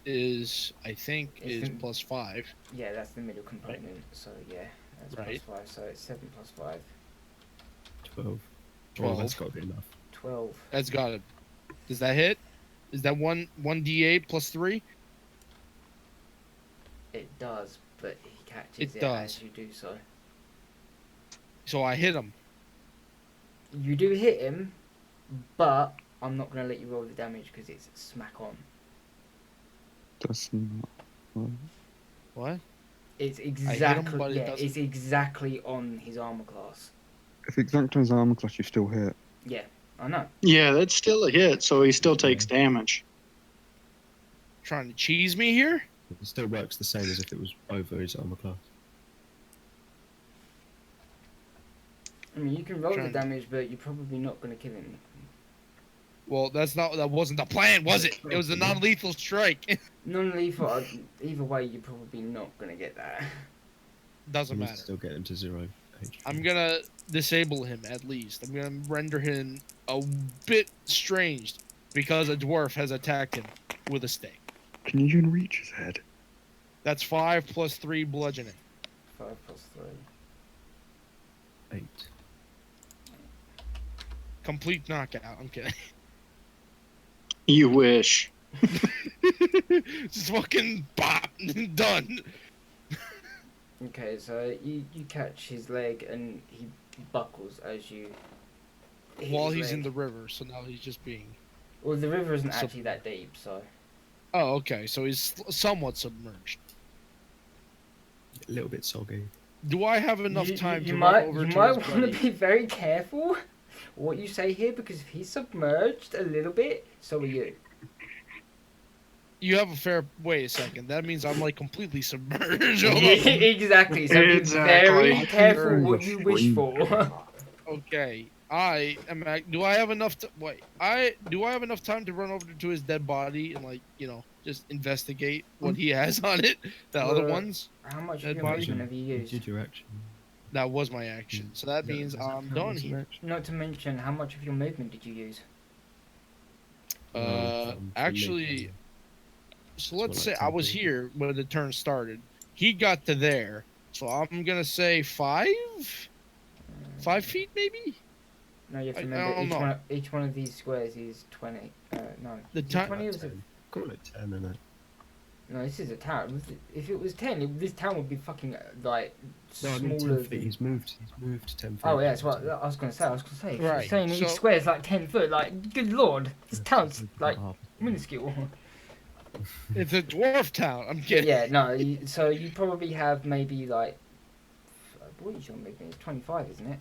is, I think, It's is in- plus 5. Yeah, that's the middle component. So yeah, that's Right. plus 5. So it's 7 plus 5. 12. 12. Oh, that's got to be enough. 12. That's got it. Does that hit? Is that 1d8 plus 3? It does, but he catches It it does. as you do so. So I hit him. You do hit him, but I'm not going to let you roll the damage because it's smack on. That's not. What? It's him, exactly but it doesn't- it's exactly on his armor class. If it's exact on his armor class, you still hit. Yeah, I know. Yeah, that's still a hit, so he still takes damage. Trying to cheese me here? It still works the same as if it was over his armor class. I mean, you can roll the Trying- damage, but you're probably not going to kill him. Well, that wasn't the plan, was it? It was a non-lethal strike. Non-lethal, either way, you're probably not going to get that. Doesn't You need matter. to still get him to 0 HP. I'm gonna disable him at least. I'm gonna render him a bit strange because a dwarf has attacked him with a stake. Can you even reach his head? That's 5 plus 3 bludgeoning. 5 plus 3. 8. Complete knockout. I'm kidding. You wish. Just fucking bop, done. Okay, so you catch his leg and he buckles as you hit While his he's leg. in the river, so now he's just being. Well, the river isn't So- actually that deep, so... Oh, okay. So he's somewhat submerged. A little bit soggy. Do I have enough you, time you to might, run over you to might his want to buddy? be very careful what you say here, because if he's submerged a little bit, so are you. You have a fair. Wait a second. That means I'm like completely submerged. Hold on. Exactly, so be very Exactly. careful what you wish for. Okay. Do I have enough to wait? Do I have enough time to run over to his dead body and just investigate what he has on it? The other Well, ones? How much Dead of your body? movement have you You used? did your action. That was my action. So that means Does that I'm count done as an here. action? Not to mention, how much of your movement did you use? Actually, so let's like say 10 I was feet. here when the turn started. He got to there, so I'm gonna say 5. 5 feet maybe. No, you have to I remember don't know. each one of these squares is 20. No, The is it ti- 20 or is it... Call it 10 and No, this is a town. If it was 10, this town would be fucking like No, I mean smaller 10 feet. than... He's moved 10 feet. Oh yeah, that's what I was gonna say. If you're Right, saying each so- square is like 10 foot, like good lord, this town's like half. minuscule. It's a dwarf town. I'm kidding. Yeah, no. So you probably have maybe like what is your movement? It's 25, isn't it?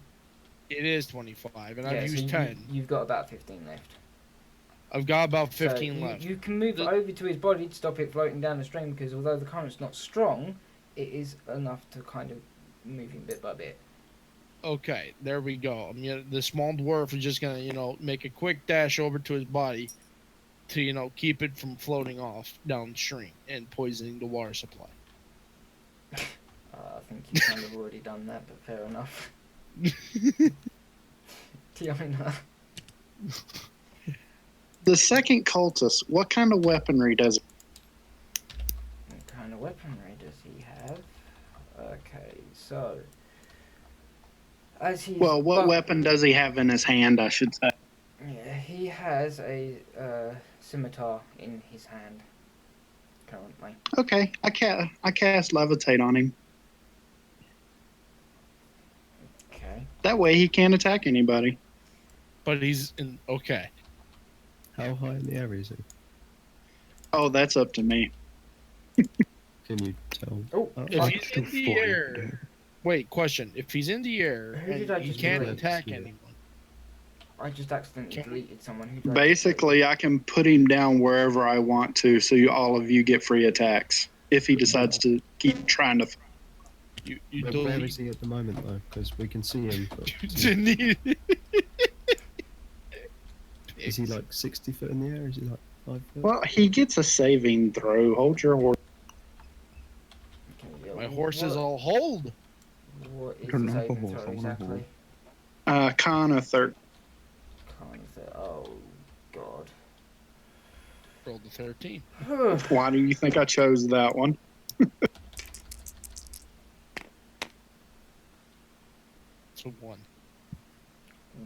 It is 25, and Yeah, I've so used 10. You've got about 15 left. I've got about So 15 left. You can move The- over to his body to stop it floating down the stream because although the current's not strong, it is enough to kind of move him bit by bit. Okay, there we go. The small dwarf is just gonna, make a quick dash over to his body to, keep it from floating off downstream and poisoning the water supply. I think you've kind of already done that, but fair enough. The second cultist, what kind of weaponry does? What kind of weaponry does he have? Okay, so as he's Well, what weapon does he have in his hand? I should say. Yeah, he has a scimitar in his hand currently. Okay, I cast levitate on him. Okay. That way he can't attack anybody. But he's in. Okay. How high in the air is he? Oh, that's up to me. Can you tell? Oh, If fuck. he's Still in the flying, air. dude. Wait, question. If he's in the air Who did I and he just can't delete? attack Yeah. anyone, I just accidentally Can- deleted someone. Who did I just Basically, I can put him down wherever I want to, so all of you get free attacks. If he decides to keep trying to. you Where delete. is he at the moment though? Because we can see him. But Jenni. is he like 60 foot in the air? Is he like 5 foot? Well, he gets a saving throw. Hold your horse. Okay, yeah, My horse is what- all hold. What is don't the have a saving horse, throw I want a exactly? Con of 13. Can't say. Oh, God. Roll the 13. Why do you think I chose that one? So 1.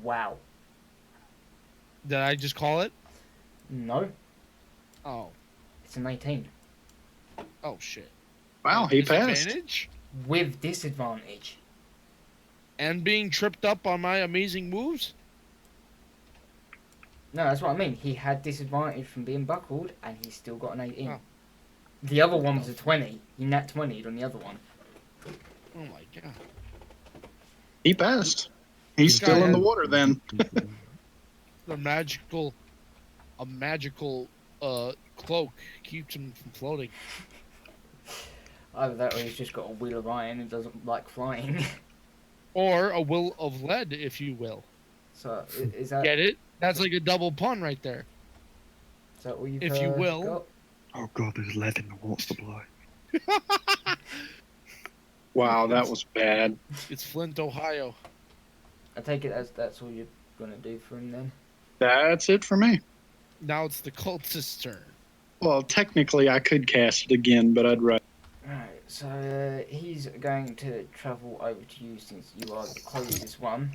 Wow. Did I just call it? No, Oh. it's an 18 Oh shit. Wow, he passed. Disadvantage? with disadvantage. And being tripped up on my amazing moves? No, that's what I mean. He had disadvantage from being buckled, and he's still got an 18. Oh. The other one was a 20. He nat 20'd on the other one. Oh my god. He passed. He's This guy still in the had- water then. A magical cloak keeps him from floating. Either that or he's just got a wheel of iron and doesn't like flying. Or a will of lead, if you will. So, is that, Get it? That's like a double pun right there. is that all you've if you will. got? Oh god, there's lead in the water supply. Wow, that was bad. It's Flint, Ohio. I take it as that's all you're going to do for him then? That's it for me. Now it's the cultist's turn. Well, technically, I could cast it again, but I'd rather. Alright, so he's going to travel over to you since you are the closest one.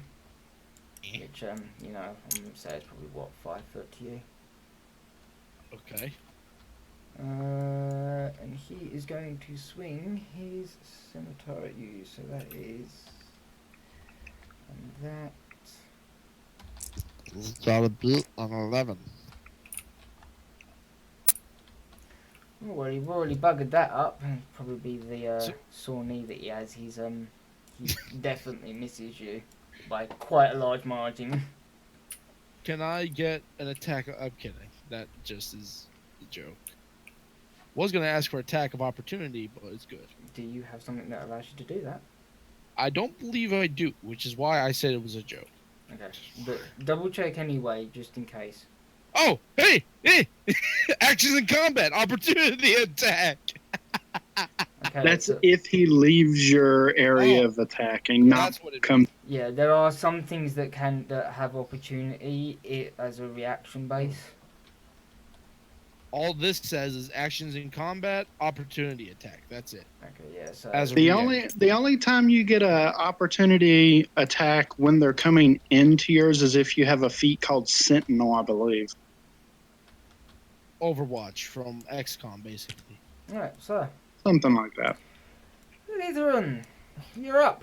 Which, you know, I'm going to say it's probably, what, 5 foot to you? Okay. And he is going to swing his scimitar at you, so that is... And that... That'll be an 11. Oh, well, you've already buggered that up. Probably the So- sore knee that he has. He definitely misses you by quite a large margin. Can I get an attack? I'm kidding. That just is a joke. Was going to ask for attack of opportunity, but it's good. Do you have something that allows you to do that? I don't believe I do, which is why I said it was a joke. Okay, but double check anyway, just in case. Oh, hey! Actions in combat, opportunity attack! Okay, That's so, if he leaves your area Oh. of attacking, not That's what it come. yeah, there are some things that have opportunity as a reaction base. All this says is actions in combat, opportunity attack. That's it. Okay, yeah, so As a The reaction. only time you get a opportunity attack when they're coming into yours is if you have a feat called Sentinel, I believe. Overwatch from XCOM, basically. Alright, so Something like that. Lytherin, you're up.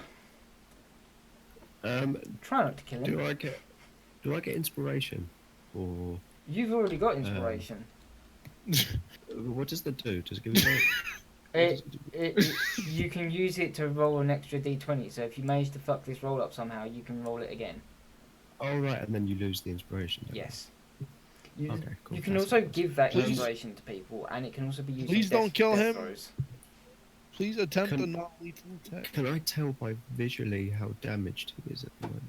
Try not to kill him. do I get inspiration? Or You've already got inspiration. what does that do? Does it give you You can use it to roll an extra d20, so if you manage to fuck this roll up somehow, you can roll it again. Oh right, and then you lose the inspiration. don't you? Yes. You, Okay, cool. you can That's also fine. give that Please- inspiration to people, and it can also be used Please on don't death- kill death him. throws. Please attempt Can- a non-lethal attack. Can I tell by visually how damaged he is at the moment?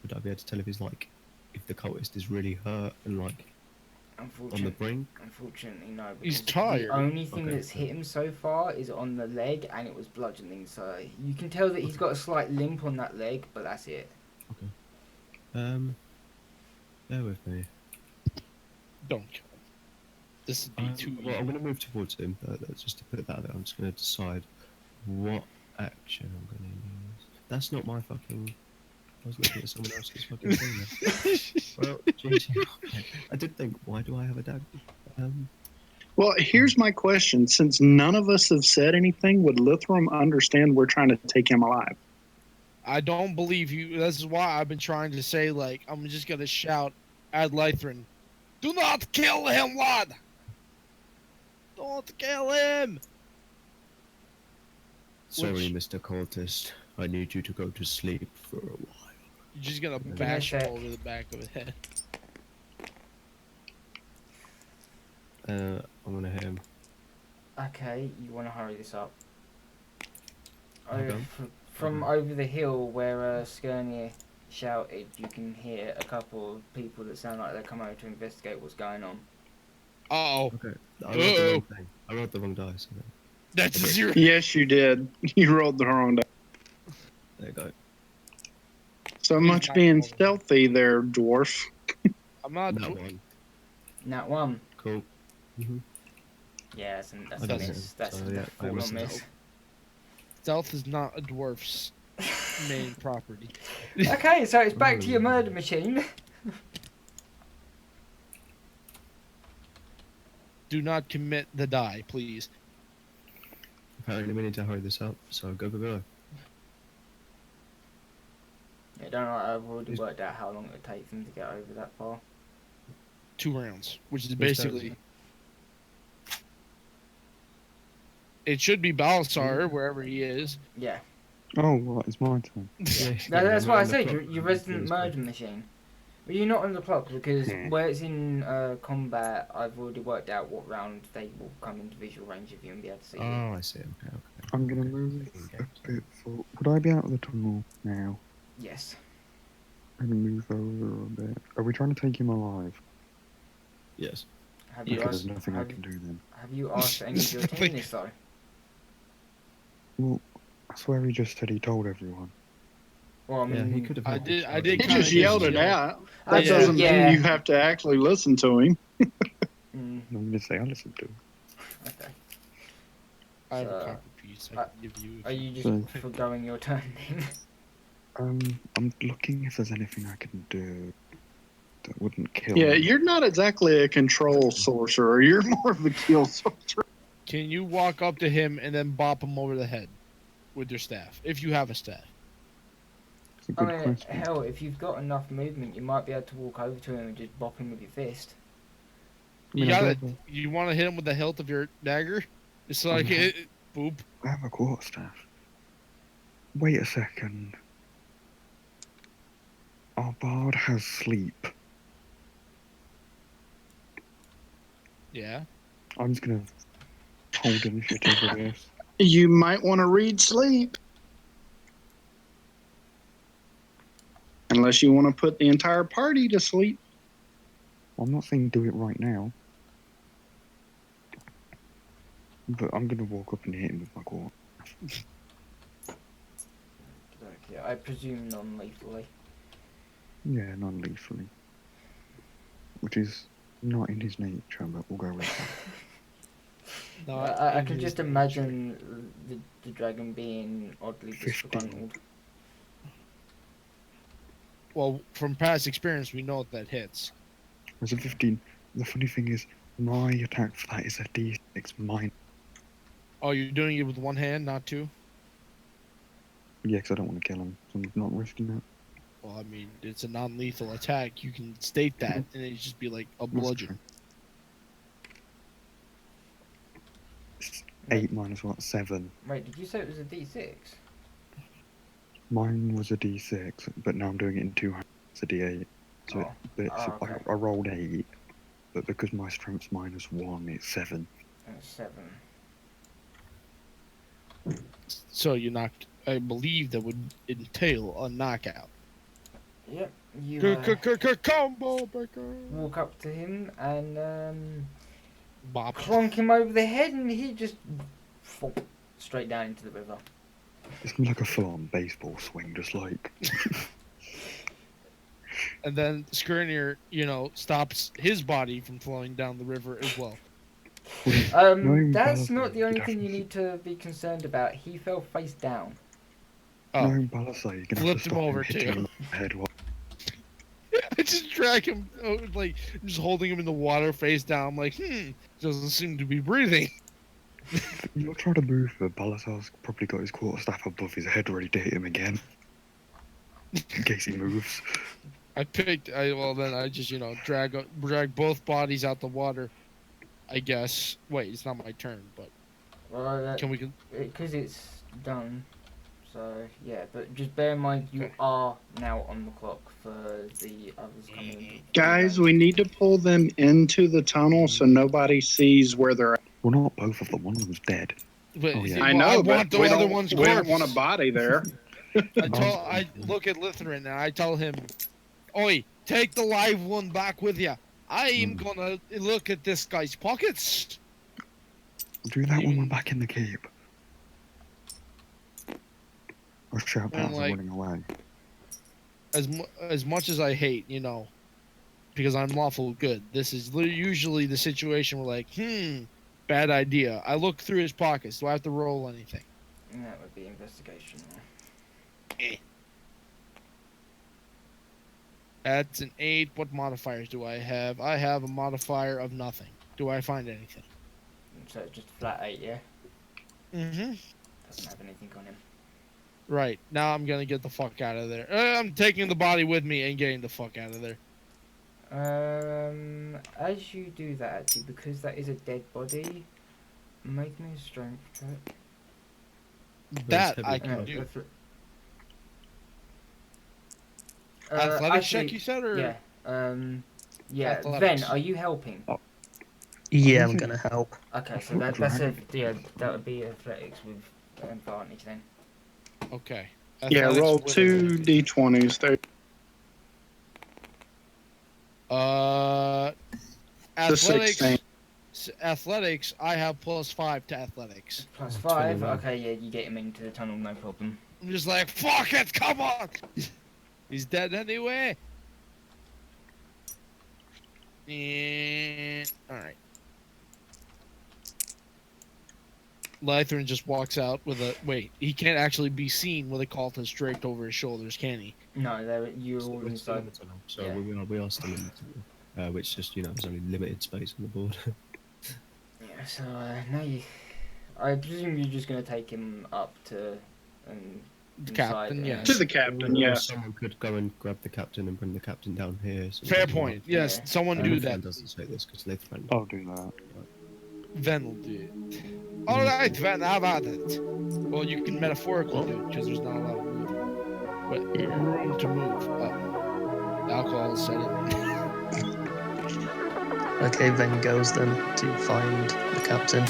Would I be able to tell if he's like, if the cultist is really hurt and like on the Unfortunately, brink? no. He's because tired. The only thing Okay, that's so- hit him so far is on the leg, and it was bludgeoning. So you can tell that he's got a slight limp on that leg, but that's it. Bear with me. Don't kill him. This would be too Well, I'm easy. going to move towards him. Just to put that there, I'm just going to decide what action I'm going to use. That's not my fucking. I was looking at someone else's fucking thing there. Well, GG. Okay. I did think, why do I have a dagger? Well, here's my question. Since none of us have said anything, would Lithram understand we're trying to take him alive? I don't believe you. This is why I've been trying to say, like, I'm just gonna shout at Lythrin, "Do not kill him, lad! Don't kill him!" Sorry, Which- Mr. Cultist. I need you to go to sleep for a while. You're just gonna me bash him check. over the back of his head. I'm going to hit him. Okay, you want to hurry this up. Okay. From over the hill where Skirnir shouted, you can hear a couple of people that sound like they're coming over to investigate what's going on. Uh-oh. Okay. I rolled the wrong thing. I rolled the wrong dice. Okay. That's a 0. Yes, you did. You rolled the wrong die. There you go. So He's much not being rolling. stealthy there, dwarf. I'm not. That one. Nat 1. Cool. Mm-hmm. Yeah, that's I a didn't miss. hit him, That's so a yeah, I full missed on it. miss. Stealth is not a dwarf's main property. Okay, so it's back to your murder machine. Do not commit the die, please. Apparently we need to hurry this up, so go, go, go. I don't know, I've already worked out how long it would take them to get over that far. 2 rounds, which is Who's basically. It should be Balasar, wherever he is. Yeah. Oh, what? It's my turn. Yeah, That's I'm what I on the said, clock. your resident Yes, murder machine. Well, you're not on the clock because Yeah. where it's in combat, I've already worked out what round they will come into visual range of you and be able to see you. Oh, I see. Okay, okay. I'm gonna move Okay. a bit for. Would I be out of the tunnel now? Yes. I'm gonna move over a bit. Are we trying to take him alive? Yes. Have Yeah, you Okay, asked, there's nothing I have, can do then. have you asked any of your team this though? Well, I swear he just said he told everyone. Well, I Yeah, he mean, could have. I had did- the I shot. did He kinda just just yelled it yell. out. That Yeah. doesn't Yeah. mean you have to actually listen to him. mm, I'm gonna say I listened to him. okay. I have a So, copy piece I can give you. if Are you just So- forgoing your turn then? I'm looking if there's anything I can do that wouldn't kill Yeah, him. you're not exactly a control sorcerer. You're more of a kill sorcerer. Can you walk up to him and then bop him over the head with your staff, if you have a staff? It's a I good mean, question. hell, if you've got enough movement, you might be able to walk over to him and just bop him with your fist. I You mean, I gotta. do have You want to hit him with the hilt of your dagger? It's like Okay. boop. I have a quarterstaff. Wait a second. Our bard has sleep. Yeah. I'm just gonna hold initiative with this. You might want to read sleep. Unless you want to put the entire party to sleep. I'm not saying do it right now. But I'm gonna walk up and hit him with my quarter. Yeah, I presume non-lethally. Yeah, non-lethally. Which is not in his nature, but we'll go with that. Not I in can his just nature. imagine the dragon being oddly 15. disgruntled. Well, from past experience, we know that hits. There's a 15. The funny thing is, my attack for that is a d6 minus. Oh, you're doing it with one hand, not two? Yeah, because I don't want to kill him, so I'm not risking that. Well, I mean, it's a non-lethal attack. You can state that, and then just be like a That's bludgeon. true. It's 8 minus what? 7. Wait, did you say it was a D6? Mine was a d6, but now I'm doing it in 2 hands. It's a d8. So Oh. Okay. I rolled 8, but because my strength's -1, it's 7. 7. So you knocked. I believe that would entail a knockout. Yep. You Combo breaker. walk up to him and Bop. clonk him over the head, and he just fall straight down into the river. It's like a full-on baseball swing, just like. And then Skirnir, stops his body from flowing down the river as well. Knowing That's Balasar, not the only you'd thing have you to- need to be concerned about. He fell face down. Oh, Knowing Balasar, you're gonna have flipped to him stop over, hitting too. him on the head. I just drag him, just holding him in the water face down. I'm like, doesn't seem to be breathing. You're trying to move, but Balasar's probably got his quarterstaff above his head ready to hit him again. In case he moves. I just, drag both bodies out the water, I guess. Wait, it's not my turn, but Well, because it's done. So yeah, but just bear in mind you Okay. are now on the clock for the others coming. Guys, we need to pull them into the tunnel so nobody sees where they're at. Well, not both of them. One of them's dead. But, Oh, yeah. I know, I but want the we other don't, one's we don't want a corpse. body there. I look at Lithrin and I tell him, "Oi, take the live one back with you. I am gonna look at this guy's pockets." Do that when we're back in the keep. Or shout And, out for running away. As much as I hate, because I'm lawful good, this is usually the situation where bad idea. I look through his pockets. Do I have to roll anything? That would be investigation. That's an 8. What modifiers do I have? I have a modifier of nothing. Do I find anything? So just a flat 8, yeah. Mm-hmm. Doesn't have anything on him. Right. Now I'm gonna get the fuck out of there. I'm taking the body with me and getting the fuck out of there. As you do that, actually, because that is a dead body, make me a strength check. That heavy I can card. do. Actually, Athletics check, you said, or yeah. Yeah. Athletics. Ben, are you helping? Yeah, I'm gonna help. Okay, so thought that's dragon- that would be athletics with advantage then. Okay. Yeah, Athletics roll with 2 advantage. d20s. There. Athletics. Athletics. I have +5 to athletics. Plus 5. 21. Okay, yeah, you get him into the tunnel, no problem. I'm just like, fuck it, come on. He's dead anyway. And all right. Lythrin just walks out with a wait. He can't actually be seen with a cultist draped over his shoulders, can he? No, you're So all we're still in inside. the tunnel. So Yeah. we are still in the tunnel. Which just, there's only limited space on the board. Yeah, so now I presume you're just gonna take him up to The inside, captain, yeah. To the captain, yeah. Someone could go and grab the captain and bring the captain down here. So Fair point. Yes, Yeah. someone do that. doesn't say this because they threatened. I'll do that. Ven will do it. All right, Ven, how about it? Well, you can metaphorically do it because there's not a lot of movement. But Yeah. room to move. The alcohol is setting. Okay, Ven goes then to find the captain.